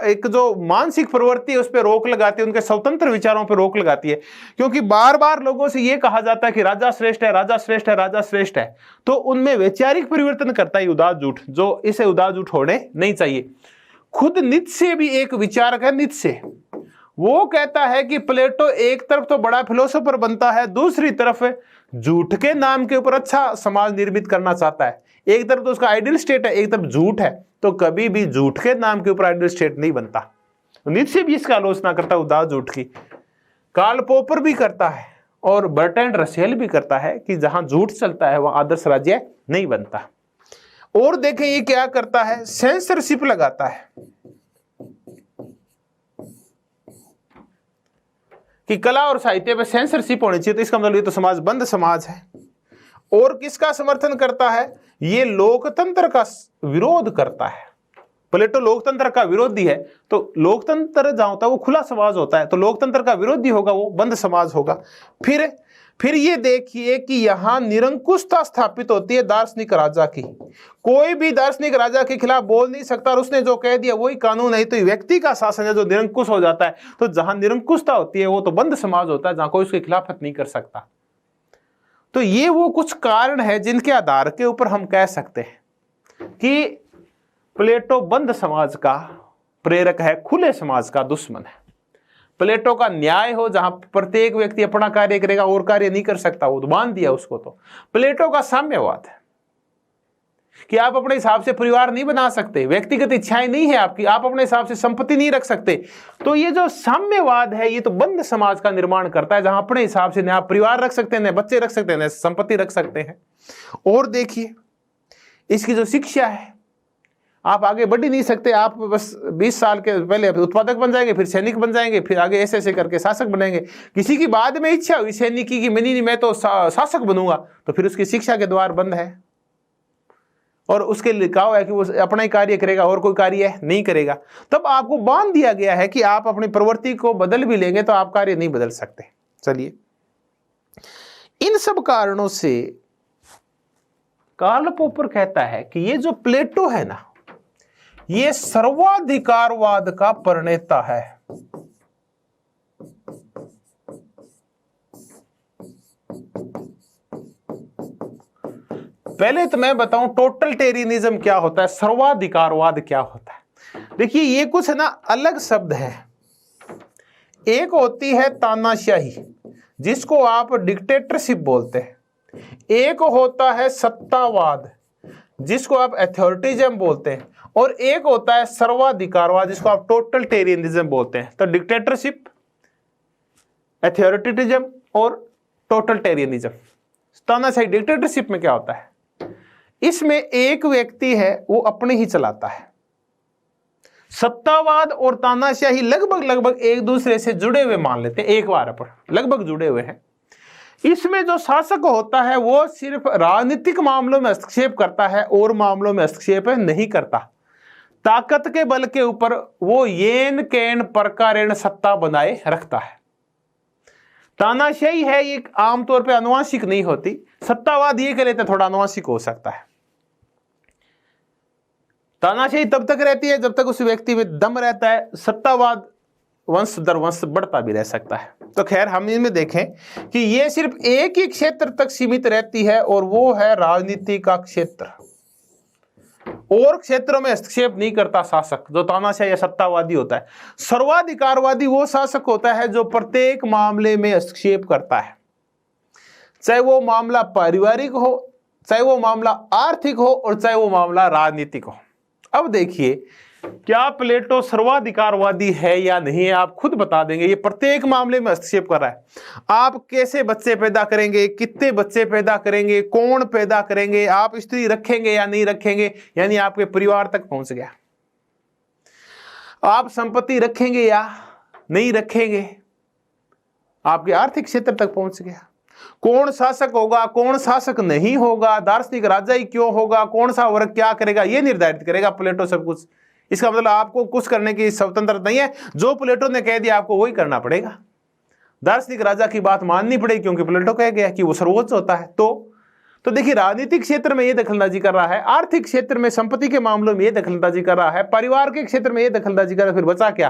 एक जो मानसिक प्रवृत्ति है उस पर रोक लगाती है, उनके स्वतंत्र विचारों पर रोक लगाती है। क्योंकि बार बार लोगों से ये कहा जाता है कि राजा श्रेष्ठ है, राजा श्रेष्ठ है, राजा श्रेष्ठ है, तो उनमें वैचारिक परिवर्तन करता है उदात्त झूठ, जो इसे उदात्त झूठ होने नहीं चाहिए। खुद नीत्शे भी एक विचारक है, नीत्शे, वो कहता है कि प्लेटो एक तरफ तो बड़ा फिलोसोफर बनता है, दूसरी तरफ झूठ के नाम के ऊपर अच्छा समाज निर्मित करना चाहता है। एक तरफ तो उसका आइडियल स्टेट है, एक तरफ झूठ है, तो कभी भी झूठ के नाम के ऊपर आइडियल स्टेट नहीं बनता। नीत्शे भी इसका आलोचना करता है उदात्त झूठ की, कार्ल पोपर भी करता है और बर्ट्रैंड रसेल भी करता है कि जहां झूठ चलता है वहां आदर्श राज्य नहीं बनता। और देखें ये क्या करता है, सेंसरशिप लगाता है कि कला और साहित्य पे सेंसरशिप होनी चाहिए, तो इसका मतलब ये तो समाज बंद समाज है। और किसका समर्थन करता है? ये लोकतंत्र का विरोध करता है। प्लेटो लोकतंत्र का विरोधी है, तो लोकतंत्र जहां होता है वो खुला समाज होता है, तो लोकतंत्र का विरोधी होगा वो बंद समाज होगा। फिर ये देखिए कि यहां निरंकुशता स्थापित होती है दार्शनिक राजा की। कोई भी दार्शनिक राजा के खिलाफ बोल नहीं सकता और उसने जो कह दिया वही कानून है, तो व्यक्ति का शासन है जो निरंकुश हो जाता है। तो जहां निरंकुशता होती है वो तो बंद समाज होता है, जहां कोई उसके खिलाफत नहीं कर सकता। तो ये वो कुछ कारण है जिनके आधार के ऊपर हम कह सकते हैं कि प्लेटो बंद समाज का प्रेरक है, खुले समाज का दुश्मन है। प्लेटो का न्याय हो, जहां प्रत्येक व्यक्ति अपना कार्य करेगा और कार्य नहीं कर सकता, वो तो बांध दिया उसको। तो प्लेटो का साम्यवाद है कि आप अपने हिसाब से परिवार नहीं बना सकते, व्यक्तिगत इच्छाएं नहीं है आपकी, आप अपने हिसाब से संपत्ति नहीं रख सकते। तो ये जो साम्यवाद है ये तो बंद समाज का निर्माण करता है, जहां अपने हिसाब से न आप परिवार रख सकते हैं, न बच्चे रख सकते हैं, न संपत्ति रख सकते हैं। और देखिए इसकी जो शिक्षा है, आप आगे बढ़ ही नहीं सकते, आप बस 20 साल के पहले उत्पादक बन जाएंगे, फिर सैनिक बन जाएंगे, फिर आगे ऐसे ऐसे करके शासक बनेंगे। किसी की बाद में इच्छा हुई सैनिकी की, मैं तो शासक बनूंगा, तो फिर उसकी शिक्षा के द्वार बंद है और उसके लिखा हुआ है कि वो अपना ही कार्य करेगा और कोई कार्य नहीं करेगा। तब आपको बांध दिया गया है कि आप अपनी प्रवृत्ति को बदल भी लेंगे तो आप कार्य नहीं बदल सकते। चलिए, इन सब कारणों से कार्ल पोपर कहता है कि ये जो प्लेटो है ना, ये सर्वाधिकारवाद का प्रणेता है। पहले तो मैं बताऊं टोटलिटेरियनिज्म क्या होता है, सर्वाधिकारवाद क्या होता है। देखिए ये कुछ ना अलग शब्द है। एक होती है तानाशाही, जिसको आप डिक्टेटरशिप बोलते हैं। एक होता है सत्तावाद, जिसको आप अथॉरिटिज्म बोलते हैं। और एक होता है सर्वाधिकारवाद, जिसको आप टोटलिटेरियनिज्म बोलते हैं। तो डिक्टेटरशिप, अथॉरिटिज्म और टोटलिटेरियनिज्म। तानाशाही डिक्टेटरशिप में क्या होता है, इसमें एक व्यक्ति है वो अपने ही चलाता है। सत्तावाद और तानाशाही लगभग एक दूसरे से जुड़े हुए मान लेते हैं, एक बार पर लगभग जुड़े हुए हैं। इसमें जो शासक होता है वो सिर्फ राजनीतिक मामलों में हस्तक्षेप करता है और मामलों में हस्तक्षेप नहीं करता। ताकत के बल के ऊपर वो येन केन प्रकारेण सत्ता बनाए रखता है। तानाशाही है ये आमतौर पे आनुवांशिक नहीं होती, सत्तावाद ये कह लेते थोड़ा आनुवांशिक हो सकता है। तानाशाही तब तक रहती है जब तक उस व्यक्ति में दम रहता है, सत्तावाद वंश दर वंश बढ़ता भी रह सकता है। तो खैर हम इनमें देखें कि ये सिर्फ एक ही क्षेत्र तक सीमित रहती है और वो है राजनीति का क्षेत्र। और क्षेत्रों में हस्तक्षेप नहीं करता शासक, जो तानाशाही या सत्तावादी होता है। सर्वाधिकारवादी वो शासक होता है जो प्रत्येक मामले में हस्तक्षेप करता है, चाहे वो मामला पारिवारिक हो, चाहे वो मामला आर्थिक हो और चाहे वो मामला राजनीतिक हो। अब देखिए क्या प्लेटो सर्वाधिकारवादी है या नहीं है, आप खुद बता देंगे। ये प्रत्येक मामले में हस्तक्षेप कर रहा है। आप कैसे बच्चे पैदा करेंगे, कितने बच्चे पैदा करेंगे, कौन पैदा करेंगे, आप स्त्री रखेंगे या नहीं रखेंगे, यानी आपके परिवार तक पहुंच गया। आप संपत्ति रखेंगे या नहीं रखेंगे, आपके आर्थिक क्षेत्र तक पहुंच गया। कौन शासक होगा, कौन शासक नहीं होगा, दार्शनिक राजा ही क्यों होगा, कौन सा वर्ग क्या करेगा, ये निर्धारित करेगा प्लेटो सब कुछ। इसका मतलब आपको कुछ करने की स्वतंत्रता नहीं है, जो प्लेटो ने कह दिया आपको वही करना पड़ेगा। दार्शनिक राजा की बात माननी पड़ेगी क्योंकि प्लेटो कह गया कि वो सर्वोच्च होता है। तो देखिए राजनीतिक क्षेत्र में ये दखलंदाजी कर रहा है, आर्थिक क्षेत्र में संपत्ति के मामलों में ये दखलंदाजी कर रहा है, परिवार के क्षेत्र में ये दखलंदाजी कर रहा है, फिर बचा क्या?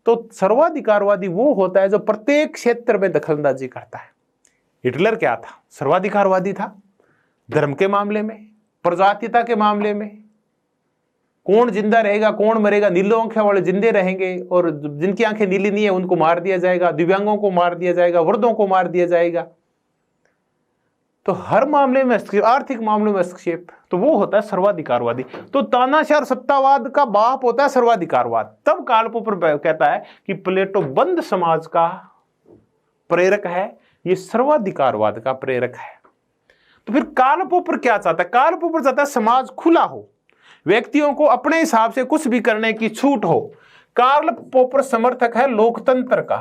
तो सर्वाधिकारवादी वो होता है जो प्रत्येक क्षेत्र में दखलंदाजी करता है। हिटलर क्या था? सर्वाधिकारवादी था। धर्म के मामले में, प्रजातीयता के मामले में, कौन जिंदा रहेगा कौन मरेगा, नीलो आंखें वाले जिंदे रहेंगे और जिनकी आंखें नीली नहीं है उनको मार दिया जाएगा, दिव्यांगों को मार दिया जाएगा, वृद्धों को मार दिया जाएगा। तो हर मामले में हस्तक्षेप, आर्थिक मामलों में हस्तक्षेप, तो वो होता है सर्वाधिकारवादी। तो तानाशाही और सत्तावाद का बाप होता है सर्वाधिकारवाद। तब कार्ल पोपर कहता है कि प्लेटो बंद समाज का प्रेरक है, ये सर्वाधिकारवाद का प्रेरक है। तो फिर कार्ल पोपर क्या चाहता है? कार्ल पोपर चाहता है समाज खुला हो, व्यक्तियों को अपने हिसाब से कुछ भी करने की छूट हो। कार्ल पोपर समर्थक है लोकतंत्र का,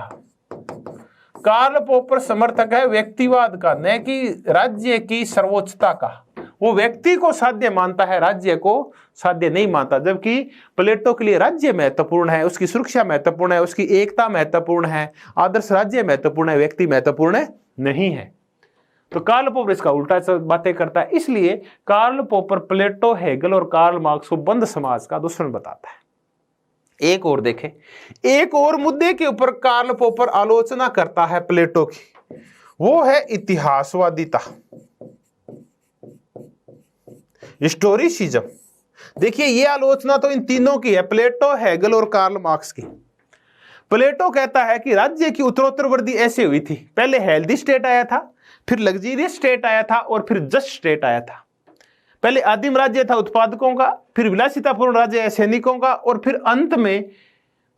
कार्ल पोपर समर्थक है व्यक्तिवाद का, न कि राज्य की सर्वोच्चता का। वो व्यक्ति को साध्य मानता है, राज्य को साध्य नहीं मानता। जबकि प्लेटो के लिए राज्य महत्वपूर्ण है, उसकी सुरक्षा महत्वपूर्ण है, उसकी एकता महत्वपूर्ण है, आदर्श राज्य महत्वपूर्ण है, व्यक्ति महत्वपूर्ण नहीं है। तो कार्ल पोपर इसका उल्टा बातें करता है। इसलिए कार्ल पोपर प्लेटो, हेगल और कार्ल मार्क्स को बंद समाज का दुश्मन बताता है। एक और देखें, एक और मुद्दे के ऊपर कार्ल पोपर आलोचना करता है प्लेटो की, वो है इतिहासवादिता, हिस्टोरिसिज्म। देखिए ये आलोचना तो इन तीनों की है, प्लेटो, हेगल और कार्ल मार्क्स की। प्लेटो कहता है कि राज्य की उत्तरोत्तर वृद्धि ऐसे हुई थी, पहले हेल्दी स्टेट आया था, फिर लग्जरियस स्टेट आया था और फिर जस्ट स्टेट आया था। पहले आदिम राज्य था उत्पादकों का, फिर विलासितापूर्ण राज्य है सैनिकों का, और फिर अंत में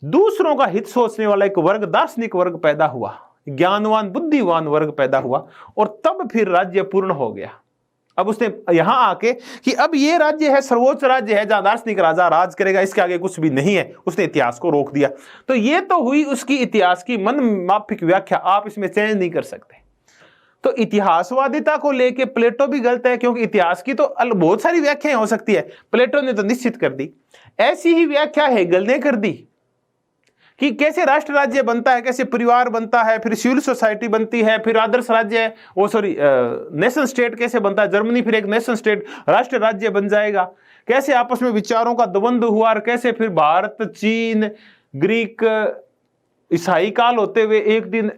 दूसरों का हित सोचने वाला एक वर्ग, दार्शनिक वर्ग पैदा हुआ, ज्ञानवान बुद्धिवान वर्ग पैदा हुआ, और तब फिर राज्य पूर्ण हो गया। अब उसने यहां आके कि अब ये राज्य है, सर्वोच्च राज्य है जहां दार्शनिक राजा राज करेगा, इसके आगे कुछ भी नहीं है, उसने इतिहास को रोक दिया। तो ये तो हुई उसकी इतिहास की मनमाफिक व्याख्या, आप इसमें चेंज नहीं कर सकते। तो इतिहासवादिता को लेके प्लेटो भी गलत है, क्योंकि इतिहास की तो बहुत सारी व्याख्याएं हो सकती है, प्लेटो ने तो निश्चित कर दी। ऐसी ही व्याख्या हेगल ने कर दी कि कैसे राष्ट्र राज्य बनता है, कैसे परिवार बनता है, फिर सिविल सोसाइटी बनती है, फिर आदर्श राज्य, नेशन स्टेट कैसे बनता है, जर्मनी फिर एक नेशन स्टेट राष्ट्र राज्य बन जाएगा, कैसे आपस में विचारों का द्वंद्व हुआ, और कैसे फिर भारत, चीन, ग्रीक, ईसाई काल होते हुए एक दिन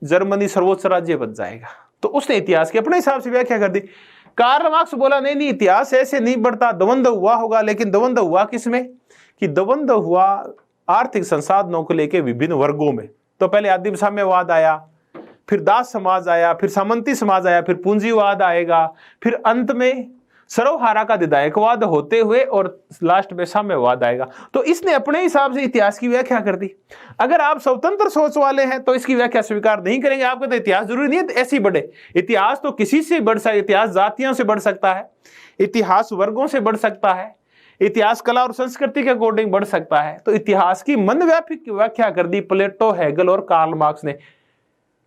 जर्मनी सर्वोच्च राज्य बन जाएगा। तो उसने इतिहास की अपने हिसाब से व्याख्या कर दी। कार्ल मार्क्स बोला नहीं, इतिहास ऐसे नहीं बढ़ता, द्वंद्व हुआ होगा। लेकिन द्वंद्व हुआ किसमें? कि द्वंद्व हुआ आर्थिक संसाधनों को लेकर विभिन्न वर्गों में। तो पहले आदिम साम्यवाद आया, फिर दास समाज आया, फिर सामंती समाज आया, फिर पूंजीवाद आएगा, फिर अंत में सर्वहारा का विधायकवाद होते हुए और लास्ट में साम्यवाद आएगा। तो इसने अपने हिसाब से इतिहास की व्याख्या कर दी। अगर आप स्वतंत्र सोच वाले हैं तो इसकी व्याख्या स्वीकार नहीं करेंगे। आप कहते इतिहास जरूरी नहीं है ऐसी बढ़े। इतिहास तो किसी से बढ़ सकता है, इतिहास जातियों से बढ़ सकता है, इतिहास वर्गों से बढ़ सकता है, इतिहास कला और संस्कृति के अकॉर्डिंग बढ़ सकता है। तो इतिहास की मनव्यापी व्याख्या कर दी प्लेटो, हेगल और कार्ल मार्क्स ने।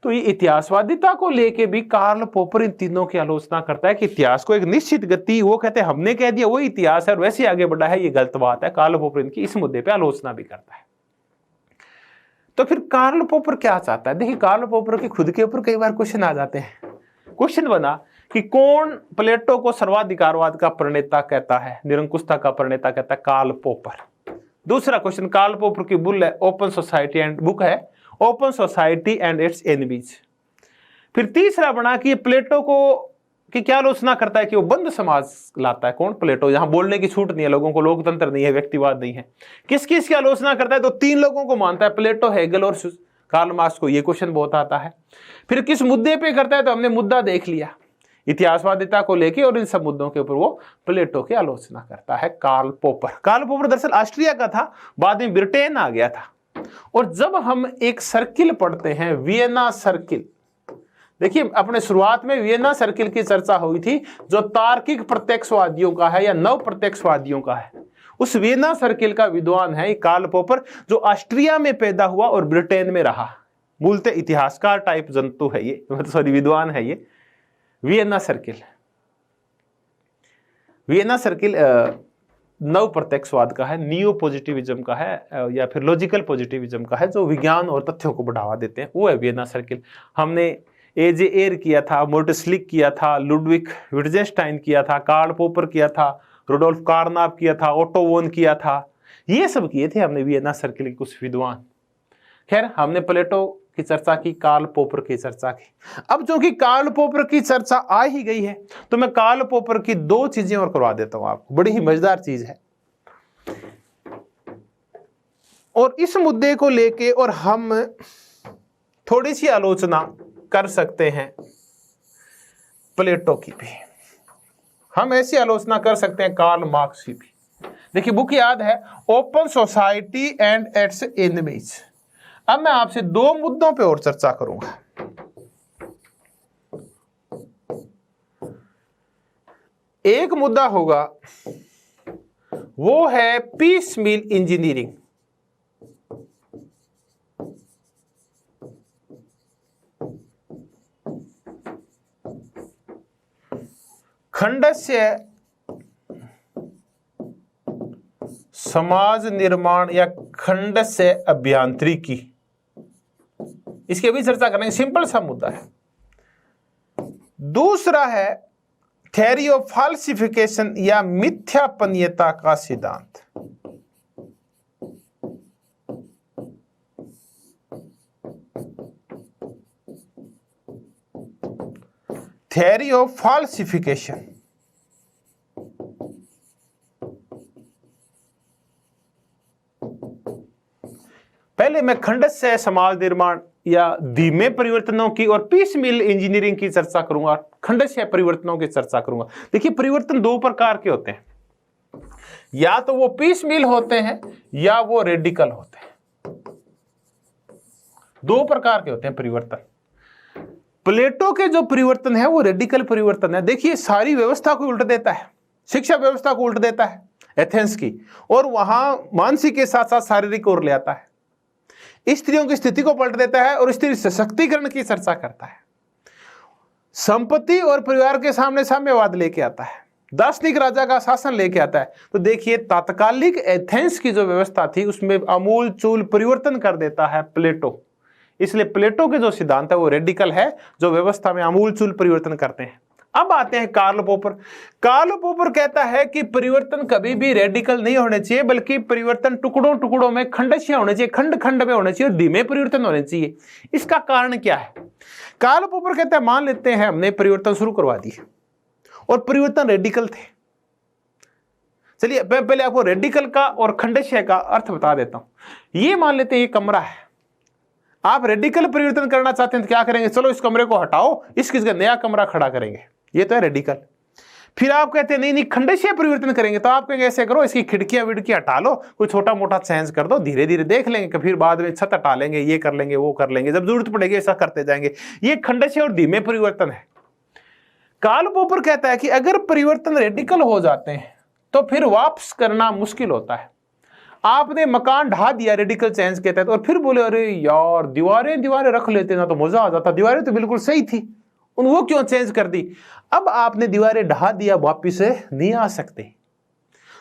तो ये इतिहासवादिता को लेके भी कार्ल पोपर इन तीनों की आलोचना करता है कि इतिहास को एक निश्चित गति, वो कहते हैं हमने कह दिया वो इतिहास है और वैसे आगे बढ़ा है, ये गलत बात है। कार्ल पोपर इनकी इस मुद्दे पे आलोचना भी करता है। तो फिर कार्ल पोपर क्या चाहता है? देखिए, कार्ल पोपर के खुद के ऊपर कई बार क्वेश्चन आ जाते हैं। क्वेश्चन बना कि कौन प्लेटो को सर्वाधिकारवाद का प्रणेता कहता है, निरंकुशता का प्रणेता कहता है? कार्ल पोपर। दूसरा क्वेश्चन, कार्ल पोपर की बुक है ओपन सोसाइटी एंड बुक है open society and its enemies. फिर तीसरा बना कि प्लेटो को कि क्या आलोचना करता है कि वो बंद समाज लाता है। कौन? प्लेटो। यहां बोलने की छूट नहीं है लोगों को, लोकतंत्र नहीं है, व्यक्तिवाद नहीं है। किस किस की आलोचना करता है? तो तीन लोगों को मानता है, प्लेटो, हेगल और कार्ल मार्क्स को। ये क्वेश्चन बहुत आता है। फिर किस मुद्दे पे करता है? तो हमने मुद्दा देख लिया, इतिहासवादिता को लेके, और इन सब मुद्दों के ऊपर वो प्लेटो की आलोचना करता है कार्ल पोपर। कार्ल पोपर दरअसल ऑस्ट्रिया का था, बाद में ब्रिटेन आ गया था। और जब हम एक सर्किल पढ़ते हैं, वियना सर्किल, देखिए अपने शुरुआत में वियना सर्किल की चर्चा हुई थी, जो तार्किक प्रत्यक्षवादियों का है या नव प्रत्यक्षवादियों का है। उस वियना सर्किल का विद्वान है कार्ल पोपर, जो ऑस्ट्रिया में पैदा हुआ और ब्रिटेन में रहा। मूलतः इतिहासकार टाइप जंतु है ये, सॉरी विद्वान है ये। वियना सर्किल, वियना सर्किल नव प्रत्यक्षवाद का है, नियो पॉजिटिविज्म का है, या फिर लॉजिकल पॉजिटिविज्म का है, जो विज्ञान और तथ्यों को बढ़ावा देते हैं, वो है वियना सर्किल। हमने एजे एयर किया था, मोर्टस्लिक किया था, लुडविग विट्जेंस्टाइन किया था, कार्ल पोपर किया था, रुडोल्फ कार्नाप किया था, ओटो वोन किया था, ये सब किए थे हमने वियना सर्किल के कुछ विद्वान। खैर, हमने प्लेटो की चर्चा की, कार्ल पोपर की चर्चा की। अब जो कि कार्ल पोपर की चर्चा आ ही गई है, तो मैं कार्ल पोपर की दो चीजें और करवा देता हूं आपको, बड़ी ही मजेदार चीज है। और इस मुद्दे को लेके और हम थोड़ी सी आलोचना कर सकते हैं प्लेटो की भी, हम ऐसी आलोचना कर सकते हैं कार्ल मार्क्स की भी। देखिए, बुक याद है open society and its enemies. अब मैं आपसे दो मुद्दों पे और चर्चा करूंगा। एक मुद्दा होगा वो है पीस मिल इंजीनियरिंग। खंडस्य समाज निर्माण या खंडस्य अभियांत्रिकी, इसकी भी चर्चा करेंगे। सिंपल सा मुद्दा है। दूसरा है थ्योरी ऑफ फाल्सिफिकेशन या मिथ्यापनीयता का सिद्धांत। थ्योरी ऑफ फाल्सिफिकेशन, पहले मैं खंडस्य समाज निर्माण या धीमे परिवर्तनों की और पीस मिल इंजीनियरिंग की चर्चा करूंगा, खंडस्य परिवर्तनों की चर्चा करूंगा। देखिए, परिवर्तन दो प्रकार के होते हैं, या तो वो पीस मिल होते हैं या वो रेडिकल होते हैं। दो प्रकार के होते हैं परिवर्तन। प्लेटो के जो परिवर्तन है वो रेडिकल परिवर्तन है। देखिए, सारी व्यवस्था को उल्ट देता है, शिक्षा व्यवस्था को उल्ट देता है एथेंस की, और वहां मानसिक के साथ साथ शारीरिक ओर ले आता है। स्त्रियों की स्थिति को पलट देता है और स्त्री सशक्तिकरण की चर्चा करता है। संपत्ति और परिवार के सामने साम्यवाद लेके आता है, दार्शनिक राजा का शासन लेके आता है। तो देखिए, तात्कालिक एथेंस की जो व्यवस्था थी उसमें आमूल चूल परिवर्तन कर देता है प्लेटो। इसलिए प्लेटो के जो सिद्धांत है वो रेडिकल है, जो व्यवस्था में आमूल चूल परिवर्तन करते हैं। अब आते हैं कार्ल पोपर। कार्ल पोपर कहता है कि परिवर्तन कभी भी रेडिकल नहीं होने चाहिए, बल्कि परिवर्तन टुकड़ों टुकड़ों में खंडस्य होने चाहिए, खंड खंड में होने चाहिए और धीमे परिवर्तन होने चाहिए। इसका कारण क्या है? कार्ल पोपर कहता है, मान लेते हैं हमने परिवर्तन शुरू करवा दिए और परिवर्तन रेडिकल थे। चलिए, मैं पहले आपको रेडिकल का और खंडस्य का अर्थ बता देता हूं। ये मान लेते हैं ये कमरा है, आप रेडिकल परिवर्तन करना चाहते हैं तो क्या करेंगे? चलो इस कमरे को हटाओ, इसकी जगह नया कमरा खड़ा करेंगे, ये तो है रेडिकल। फिर आप कहते हैं नहीं नहीं खंडस्य परिवर्तन करेंगे, तो आप कहेंगे ऐसे करो, इसकी खिड़कियां विड़कियां हटा लो, कोई छोटा मोटा चेंज कर दो, धीरे धीरे देख लेंगे, फिर बाद में छत हटा लेंगे, ये कर लेंगे, वो कर लेंगे, जब जरूरत पड़ेगी ऐसा करते जाएंगे। ये खंडस्य और धीमे परिवर्तन है। कार्ल पोपर कहता है कि अगर परिवर्तन रेडिकल हो जाते हैं तो फिर वापस करना मुश्किल होता है। आपने मकान ढा दिया रेडिकल चेंज के तहत और फिर बोले अरे यार दीवारें दीवारें रख लेते ना तो मजा आ जाता, दीवारें तो बिल्कुल सही थी, वो क्यों चेंज कर दी। अब आपने दीवारें ढा दिया, वापिस नहीं आ सकते।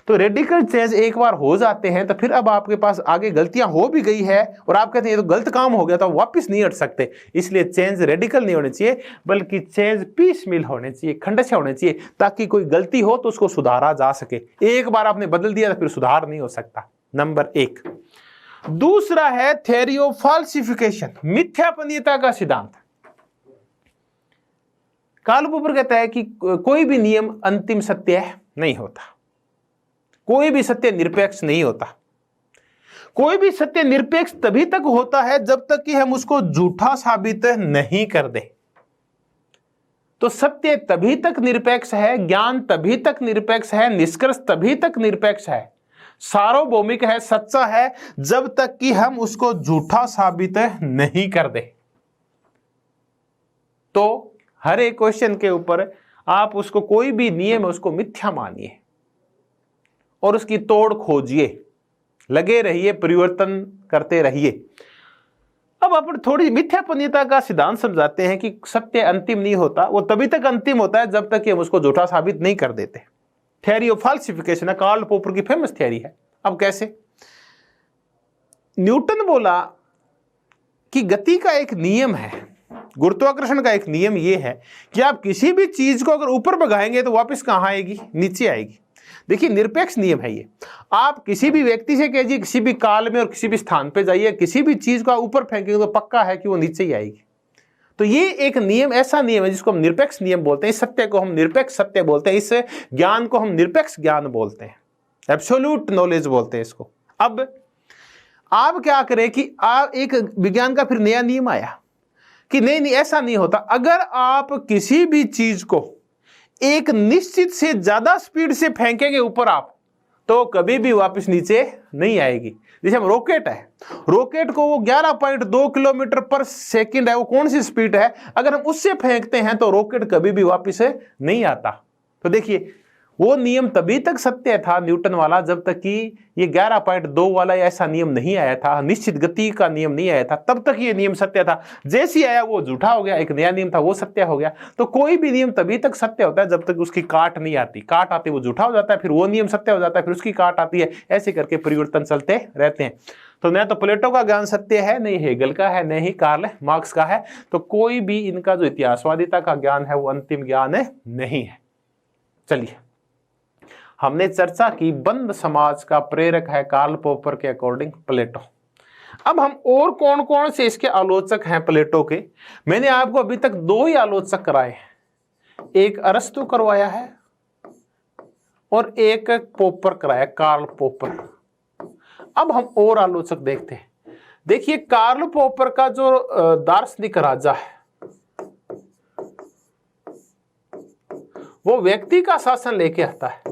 तो रेडिकल चेंज एक बार हो जाते हैं तो फिर अब आपके पास आगे गलतियां हो भी गई है और आप कहते हैं ये तो गलत काम हो गया तो वापस नहीं हट सकते। इसलिए चेंज रेडिकल नहीं होने चाहिए, बल्कि चेंज पीस मिल होने चाहिए, खंडशः होने चाहिए, ताकि कोई गलती हो तो उसको सुधारा जा सके। एक बार आपने बदल दिया तो फिर सुधार नहीं हो सकता, नंबर 1। दूसरा है थ्योरी ऑफ फाल्सिफिकेशन, मिथ्यापनीयता का सिद्धांत। कार्ल पोपर कहता है कि कोई भी नियम अंतिम सत्य नहीं होता, कोई भी सत्य निरपेक्ष नहीं होता। कोई भी सत्य निरपेक्ष तभी तक होता है जब तक कि हम उसको झूठा साबित नहीं कर दे। तो सत्य तभी तक निरपेक्ष है, ज्ञान तभी तक निरपेक्ष है, निष्कर्ष तभी तक निरपेक्ष है, सार्वभौमिक है, सच्चा है, जब तक कि हम उसको झूठा साबित नहीं कर दे। तो हर एक क्वेश्चन के ऊपर आप उसको, कोई भी नियम है उसको मिथ्या मानिए और उसकी तोड़ खोजिए, लगे रहिए, परिवर्तन करते रहिए। अब अपन थोड़ी मिथ्यापनीयता का सिद्धांत समझाते हैं कि सत्य अंतिम नहीं होता, वो तभी तक अंतिम होता है जब तक कि हम उसको झूठा साबित नहीं कर देते। थ्योरी ऑफ फाल्सिफिकेशन कार्ल पोपर की फेमस थ्योरी है। अब कैसे? न्यूटन बोला कि गति का एक नियम है, गुरुत्वाकर्षण का एक नियम यह है कि आप किसी भी चीज को अगर ऊपर भगाएंगे तो वापस कहां आएगी? नीचे आएगी। देखिए निरपेक्ष नियम है ये। आप किसी भी व्यक्ति से कहिए, किसी भी काल में और किसी भी स्थान पे जाइए, किसी भी चीज को ऊपर फेंकेंगे तो पक्का है कि वो नीचे ही आएगी। तो ये एक नियम, ऐसा नियम है जिसको हम निरपेक्ष नियम बोलते हैं। इस सत्य को हम निरपेक्ष सत्य बोलते हैं, इस ज्ञान को हम निरपेक्ष ज्ञान बोलते हैं, एब्सोल्यूट नॉलेज बोलते हैं इसको। अब आप क्या करें कि आप एक विज्ञान का फिर नया नियम आया कि नहीं ऐसा नहीं होता। अगर आप किसी भी चीज को एक निश्चित से ज्यादा स्पीड से फेंकेंगे ऊपर आप, तो कभी भी वापस नीचे नहीं आएगी। जैसे हम रॉकेट है, रॉकेट को वो 11.2 किलोमीटर पर सेकंड है, वो कौन सी स्पीड है, अगर हम उससे फेंकते हैं तो रॉकेट कभी भी वापस नहीं आता। तो देखिए वो नियम तभी तक सत्य था न्यूटन वाला जब तक कि ये 11.2 वाला ऐसा नियम नहीं आया था, निश्चित गति का नियम नहीं आया था, तब तक ये नियम सत्य था। जैसे ही आया वो झूठा हो गया, एक नया नियम था वो सत्य हो गया। तो कोई भी नियम तभी तक सत्य होता है जब तक उसकी काट नहीं आती, काट आती वो झूठा हो जाता है, फिर वो नियम सत्य हो जाता है, फिर उसकी काट आती है, ऐसे करके परिवर्तन चलते रहते हैं। तो न तो प्लेटो का ज्ञान सत्य है, नहीं हेगल का है, नहीं कार्ल मार्क्स का है। तो कोई भी इनका जो इतिहासवादिता का ज्ञान है वो अंतिम ज्ञान नहीं है। चलिए, हमने चर्चा की बंद समाज का प्रेरक है कार्ल पोपर के अकॉर्डिंग प्लेटो। अब हम और कौन कौन से इसके आलोचक हैं प्लेटो के? मैंने आपको अभी तक 2 ही आलोचक कराए हैं, एक अरस्तु करवाया है और एक पोपर कराया, कार्ल पोपर। अब हम और आलोचक देखते हैं। देखिए कार्ल पोपर का जो दार्शनिक राजा है वो व्यक्ति का शासन लेके आता है,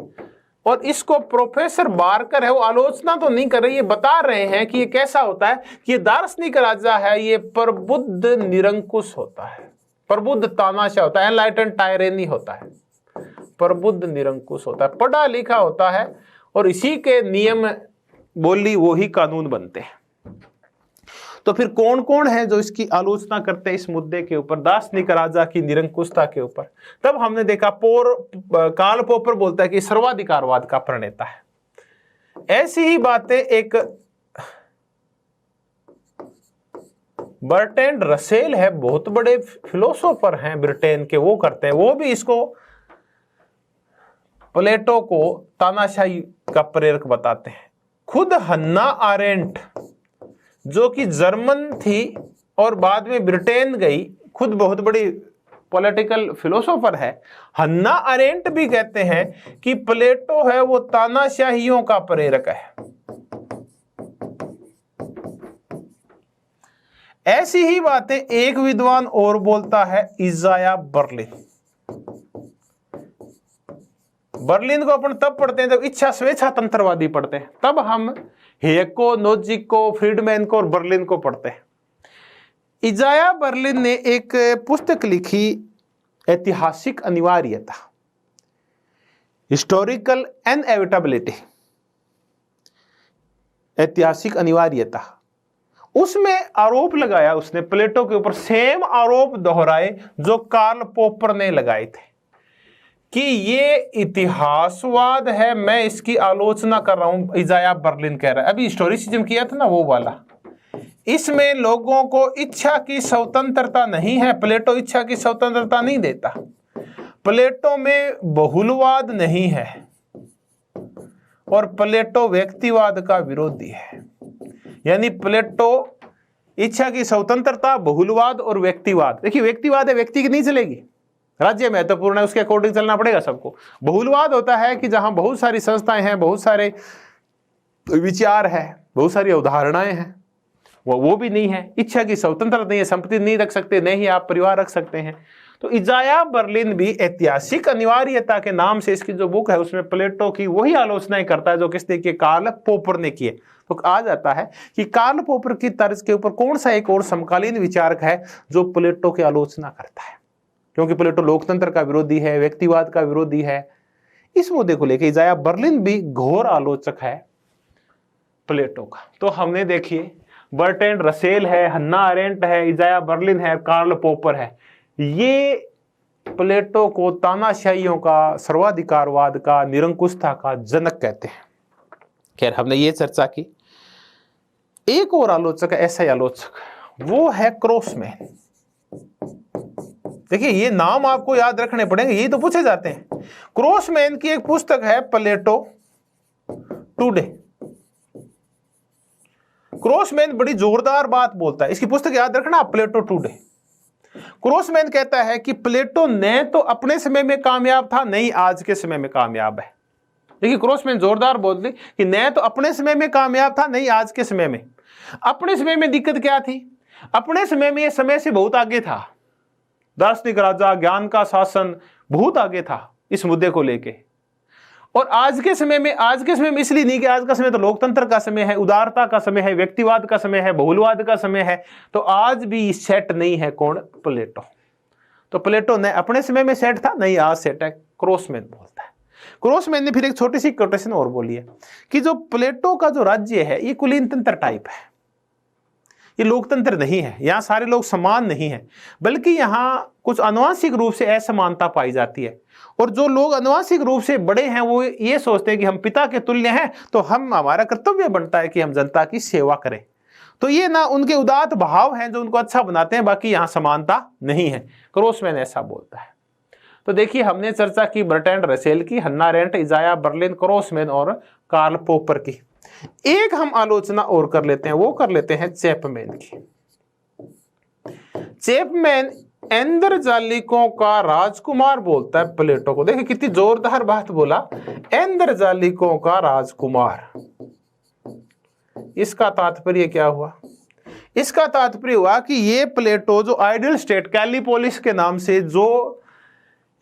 और इसको प्रोफेसर बारकर है वो आलोचना तो नहीं कर रहे, ये बता रहे हैं कि ये कैसा होता है कि ये दार्शनिक राजा है, ये प्रबुद्ध निरंकुश होता है, प्रबुद्ध तानाशाह होता है, एनलाइटन टायरेनी होता है, प्रबुद्ध निरंकुश होता है, पढ़ा लिखा होता है, और इसी के नियम बोली वो ही कानून बनते हैं। तो फिर कौन कौन है जो इसकी आलोचना करते हैं इस मुद्दे के ऊपर, दार्शनिक राजा की निरंकुशता के ऊपर? तब हमने देखा कार्ल पोपर बोलता है कि सर्वाधिकारवाद का प्रणेता है। ऐसी ही बातें एक बर्ट्रैंड रसेल है, बहुत बड़े फिलोसोफर हैं ब्रिटेन के, वो करते हैं, वो भी इसको प्लेटो को तानाशाही का प्रेरक बताते हैं। खुद हन्ना आरेंट जो कि जर्मन थी और बाद में ब्रिटेन गई, खुद बहुत बड़ी पॉलिटिकल फिलोसोफर है, हन्ना अरेंट भी कहते हैं कि प्लेटो है वो तानाशाहियों का प्रेरक है। ऐसी ही बातें एक विद्वान और बोलता है, इजाया बर्लिन। बर्लिन को अपन तब पढ़ते हैं जब इच्छा स्वेच्छा तंत्रवादी पढ़ते हैं, तब हम हेक को, नोजिक को, फ्रीडमैन को और बर्लिन को पढ़ते हैं। इजाया बर्लिन ने एक पुस्तक लिखी, ऐतिहासिक अनिवार्यता, हिस्टोरिकल इनएविटेबिलिटी। ऐतिहासिक अनिवार्यता, उसमें आरोप लगाया उसने प्लेटो के ऊपर, सेम आरोप दोहराए जो कार्ल पोपर ने लगाए थे कि ये इतिहासवाद है, मैं इसकी आलोचना कर रहा हूं। इजाया बर्लिन कह रहा है, अभी हिस्टोरिसिज्म किया था ना वो वाला, इसमें लोगों को इच्छा की स्वतंत्रता नहीं है। प्लेटो इच्छा की स्वतंत्रता नहीं देता, प्लेटो में बहुलवाद नहीं है, और प्लेटो व्यक्तिवाद का विरोधी है। यानी प्लेटो इच्छा की स्वतंत्रता, बहुलवाद और व्यक्तिवाद, देखिए व्यक्तिवाद है, व्यक्ति की नहीं चलेगी, राज्य महत्वपूर्ण है, उसके अकॉर्डिंग चलना पड़ेगा सबको। बहुलवाद होता है कि जहां बहुत सारी संस्थाएं हैं, बहुत सारे विचार है, बहुत सारी अवधारणाएं हैं, वो भी नहीं है। इच्छा की स्वतंत्रता नहीं है, संपत्ति नहीं रख सकते, नहीं ही आप परिवार रख सकते हैं। तो इजाया बर्लिन भी ऐतिहासिक अनिवार्यता के नाम से इसकी जो बुक है उसमें प्लेटो की वही आलोचनाएं करता है जो किसने की, कार्ल पोपर ने किए। तो आ जाता है कि कार्ल पोपर की तर्ज के ऊपर कौन सा एक और समकालीन विचारक है जो प्लेटो की आलोचना करता है, क्योंकि प्लेटो लोकतंत्र का विरोधी है, व्यक्तिवाद का विरोधी है। इस मुद्दे को लेकर इजाया बर्लिन भी घोर आलोचक है प्लेटो का। तो हमने देखिए बर्ट्रैंड रसेल है, हन्ना अरेंट है, इजाया बर्लिन है, कार्ल पोपर है, ये प्लेटो को तानाशाहियों का, सर्वाधिकारवाद का, निरंकुशता का जनक कहते हैं। खैर हमने ये चर्चा की। एक और आलोचक है, ऐसा ही आलोचक, वो है क्रॉसमैन। देखिए ये नाम आपको याद रखने पड़ेंगे, ये तो पूछे जाते हैं। क्रॉसमैन की एक पुस्तक है प्लेटो टुडे। क्रॉसमैन बड़ी जोरदार बात बोलता है, इसकी पुस्तक याद रखना आप, प्लेटो टुडे। क्रॉसमैन कहता है कि प्लेटो न तो अपने समय में कामयाब था, नहीं आज के समय में कामयाब है। देखिए क्रॉसमैन जोरदार बोलते कि न तो अपने समय में कामयाब था, नहीं आज के समय में। अपने समय में दिक्कत क्या थी? अपने समय में ये समय से बहुत आगे था, दार्शनिक राजा, ज्ञान का शासन बहुत आगे था इस मुद्दे को लेके। और आज के समय में इसलिए नहीं कि आज का समय तो लोकतंत्र का समय है, उदारता का समय है, व्यक्तिवाद का समय है, बहुलवाद का समय है, तो आज भी सेट नहीं है। कौन? प्लेटो। तो प्लेटो ने अपने समय में सेट था, नहीं आज सेट है, क्रॉसमैन बोलता है। क्रॉसमैन ने फिर एक छोटी सी कोटेशन और बोली है कि जो प्लेटो का जो राज्य है ये कुलीन तंत्र टाइप है, ये लोकतंत्र नहीं है, यहाँ सारे लोग समान नहीं है, बल्कि यहाँ कुछ आनुवंशिक रूप से असमानता पाई जाती है। और जो लोग आनुवंशिक रूप से बड़े हैं वो ये सोचते हैं कि हम पिता के तुल्य हैं, तो हमारा कर्तव्य बनता है कि हम जनता की सेवा करें। तो ये ना उनके उदात्त भाव हैं जो उनको अच्छा बनाते हैं, बाकी यहाँ समानता नहीं है। क्रॉसमैन ऐसा बोलता है। तो देखिए हमने चर्चा की बर्ट्रैंड रसेल की, हन्ना अरेंट, इजाया बर्लिन, क्रॉसमैन और कार्ल पोपर की। एक हम आलोचना और कर लेते हैं, वो कर लेते हैं चैपमैन की। चैपमैन इंद्रजालिकों का राजकुमार बोलता है प्लेटो को। देखिए कितनी जोरदार बात बोला, इंद्रजालिकों का राजकुमार। इसका तात्पर्य क्या हुआ? इसका तात्पर्य हुआ कि ये प्लेटो जो आइडियल स्टेट कैलिपोलिस के नाम से जो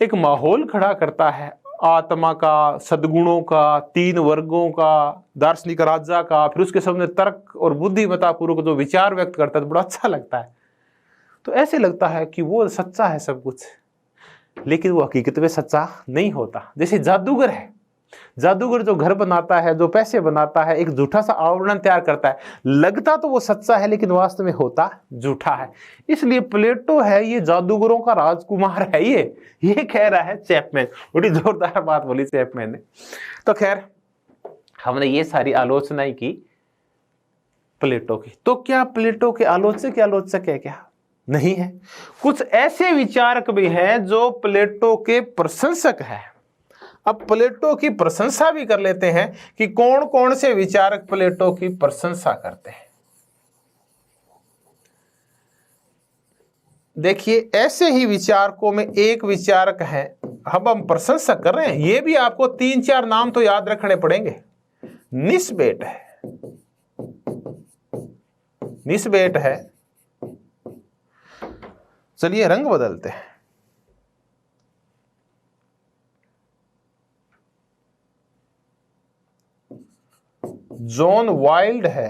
एक माहौल खड़ा करता है, आत्मा का, सद्गुणों का, तीन वर्गों का, दार्शनिक राजा का, फिर उसके सामने तर्क और बुद्धिमत्ता पूर्वक जो विचार व्यक्त करता है, तो बड़ा अच्छा लगता है। तो ऐसे लगता है कि वो सच्चा है सब कुछ, लेकिन वो हकीकत में सच्चा नहीं होता। जैसे जादूगर है, जादूगर जो घर बनाता है, जो पैसे बनाता है, एक झूठा सा आवरण तैयार करता है, लगता तो वो सच्चा है लेकिन वास्तव में होता झूठा है। इसलिए प्लेटो है ये जादूगरों का राजकुमार है, ये कह रहा है चैपमैन। बड़ी जोरदार बात बोली चैपमैन ने। तो खैर हमने ये सारी आलोचनाएं की प्लेटो की। तो क्या प्लेटो के आलोचक है क्या? नहीं है। कुछ ऐसे विचारक भी हैं जो प्लेटो के प्रशंसक हैं। अब प्लेटो की प्रशंसा भी कर लेते हैं कि कौन कौन से विचारक प्लेटो की प्रशंसा करते हैं। देखिए ऐसे ही विचारकों में एक विचारक है, हम प्रशंसा कर रहे हैं, ये भी आपको 3-4 नाम तो याद रखने पड़ेंगे। निस्बेट है, निस्बेट है। चलिए रंग बदलते हैं। जॉन वाइल्ड है।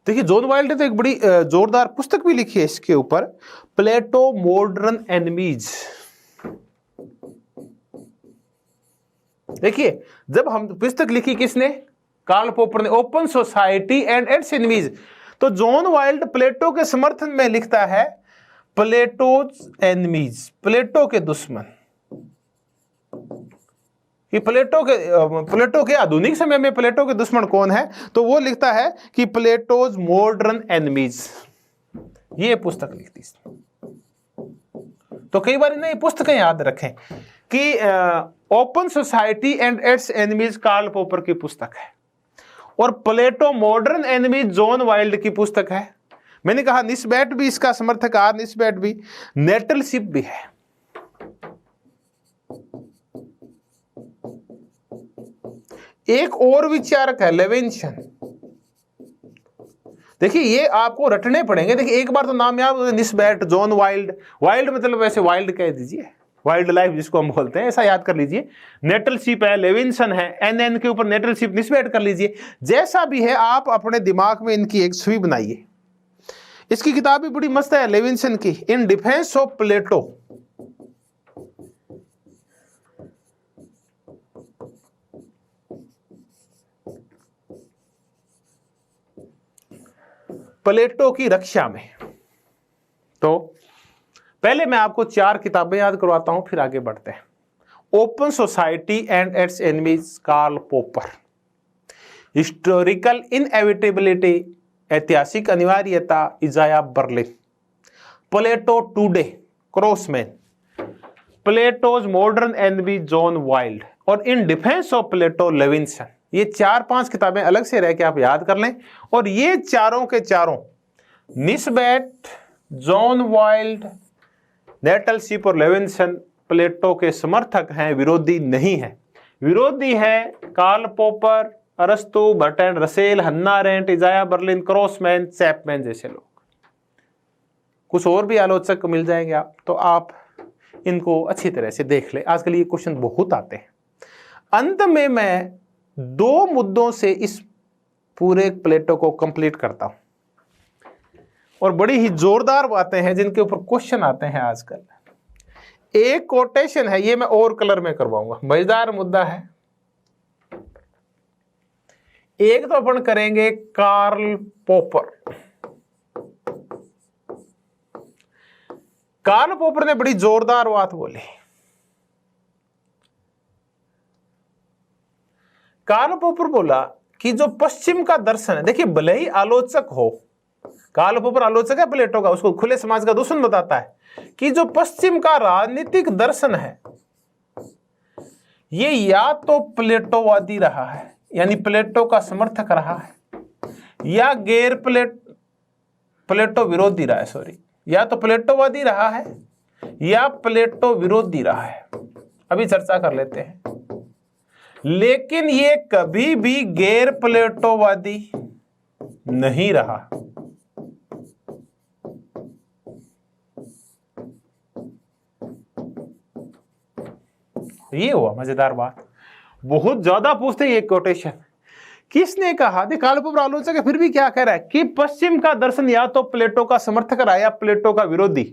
देखिए जॉन वाइल्ड ने तो एक बड़ी जोरदार पुस्तक भी लिखी है इसके ऊपर, प्लेटो मॉडर्न एनिमीज। देखिए, जब हम पुस्तक लिखी किसने, कार्ल पोपर ने, open society and its enemies, तो जॉन वाइल्ड प्लेटो के समर्थन में लिखता है प्लेटोज एनिमीज, प्लेटो के दुश्मन। कि प्लेटो के आधुनिक समय में प्लेटो के दुश्मन कौन है, तो वो लिखता है कि प्लेटोज मॉडर्न एनिमीज, ये पुस्तक लिखती है। तो कई बार इन्हें पुस्तकें याद रखें कि open society and its enemies Karl Popper की पुस्तक है, और Plato modern enemies John Wild की पुस्तक है। मैंने कहा निस्बैट भी इसका समर्थक, आर निस्बैट भी, नेटलशिप भी है। एक और विचारक है लेविन्सन। देखिए ये आपको रटने पड़ेंगे। देखिए एक बार तो नाम याद, निस्बैट, जॉन वाइल्ड, वाइल्ड मतलब वैसे वाइल्ड कह दीजिए, वाइल्ड लाइफ जिसको हम बोलते हैं, ऐसा याद कर लीजिए। नेटलशिप है, लेविन्सन है, एन के ऊपर नेटलशिप, निस्बैट कर लीजिए। जैसा भी है आप अपने दिमाग में इनकी एक छवि बनाइए। इसकी किताब भी बड़ी मस्त है लेविन्सन की, इन डिफेंस ऑफ प्लेटो। प्लेटो की रक्षा में। तो पहले मैं आपको 4 किताबें याद करवाता हूं, फिर आगे बढ़ते हैं। Open society and its enemies Karl Popper, historical inevitability, ऐतिहासिक अनिवार्यता Isaiah Berlin, Plato today Crossman, Plato's modern enemy John Wild, और in defence of Plato Levinson. ये 4-5 किताबें अलग से रह के आप याद कर लें। और ये चारों के चारों, निस्बैट, जॉन वाइल्ड, नेटलशिप और लेविन्सन प्लेटो के समर्थक हैं, विरोधी नहीं है। विरोधी है कार्ल पोपर, अरस्तु, बर्ट्रैंड रसेल, हन्ना अरेंट, इजाया बर्लिन, क्रॉसमैन, चैपमैन जैसे लोग। कुछ और भी आलोचक मिल जाएंगे आप, तो आप इनको अच्छी तरह से देख ले। आजकल ये क्वेश्चन बहुत आते हैं। अंत में मैं 2 मुद्दों से इस पूरे प्लेटो को कंप्लीट करता हूं, और बड़ी ही जोरदार बातें हैं जिनके ऊपर क्वेश्चन आते हैं आजकल। एक कोटेशन है, ये मैं और कलर में करवाऊंगा, मजेदार मुद्दा है। एक तो अपन करेंगे कार्ल पोपर। कार्ल पोपर ने बड़ी जोरदार बात बोली। कार्ल पोपर बोला कि जो पश्चिम का दर्शन है, देखिए भले ही आलोचक हो, कार्ल पोपर आलोचक है प्लेटो का, उसको खुले समाज का दुश्मन बताता है, कि जो पश्चिम का राजनीतिक दर्शन है ये या तो प्लेटोवादी रहा है, यानी प्लेटो का समर्थक रहा है, या गैर प्लेटो विरोधी रहा है, सॉरी, या तो प्लेटोवादी रहा है या प्लेटो विरोधी रहा है। अभी चर्चा कर लेते हैं। लेकिन ये कभी भी गैर प्लेटोवादी नहीं रहा। ये हुआ मजेदार बात। बहुत ज्यादा पूछते हैं ये कोटेशन, किसने कहा? कार्ल पोपर आलोचक है, फिर भी क्या कह रहा है कि पश्चिम का दर्शन या तो प्लेटो का समर्थक रहा या प्लेटो का विरोधी,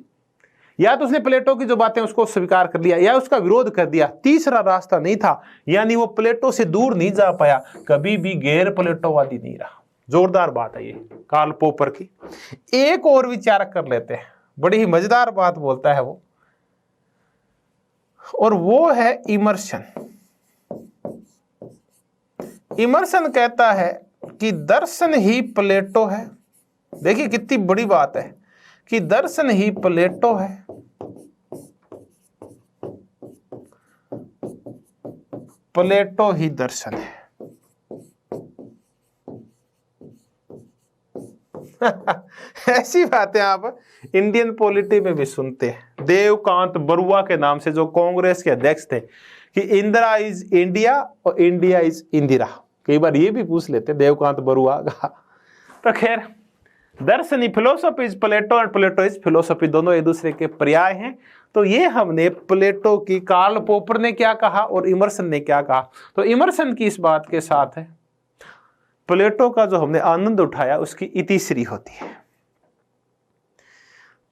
या तो उसने प्लेटो की जो बातें उसको स्वीकार कर लिया या उसका विरोध कर दिया, तीसरा रास्ता नहीं था। यानी वो प्लेटो से दूर नहीं जा पाया, कभी भी गैर प्लेटोवादी नहीं रहा। जोरदार बात है ये कार्ल पोपर की। एक और विचारक कर लेते हैं, बड़ी ही मजेदार बात बोलता है वो, और वो है इमर्सन। इमर्सन कहता है कि दर्शन ही प्लेटो है। देखिए कितनी बड़ी बात है कि दर्शन ही प्लेटो है, प्लेटो ही दर्शन है। ऐसी बातें आप इंडियन पॉलिटी में भी सुनते हैं। देवकांत बरुआ के नाम से जो कांग्रेस के अध्यक्ष थे कि इंदिरा इज इंडिया और इंडिया इज इंदिरा, कई बार ये भी पूछ लेते देवकांत बरुआ का। तो खैर, दर्शन ही philosophy is Plato and Plato is philosophy, दोनों एक दूसरे के पर्याय हैं। तो ये हमने प्लेटो की, कार्ल पोपर ने क्या कहा और इमर्सन ने क्या कहा। तो इमर्सन की इस बात के साथ है प्लेटो का जो हमने आनंद उठाया उसकी इतिश्री होती है।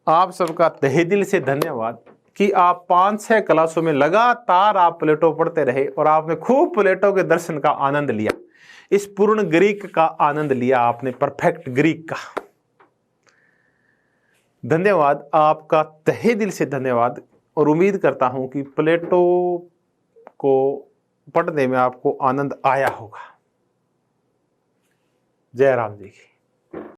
आप सबका तहे दिल से धन्यवाद। कि आप 5-6 क्लासों में लगातार आप प्लेटो पढ़ते रहे और आपने खूब प्लेटो के दर्शन का आनंद लिया, इस पूर्ण ग्रीक का आनंद लिया आपने, परफेक्ट ग्रीक का। धन्यवाद, आपका तहे दिल से धन्यवाद। और उम्मीद करता हूं कि प्लेटो को पढ़ने में आपको आनंद आया होगा। जय राम जी की।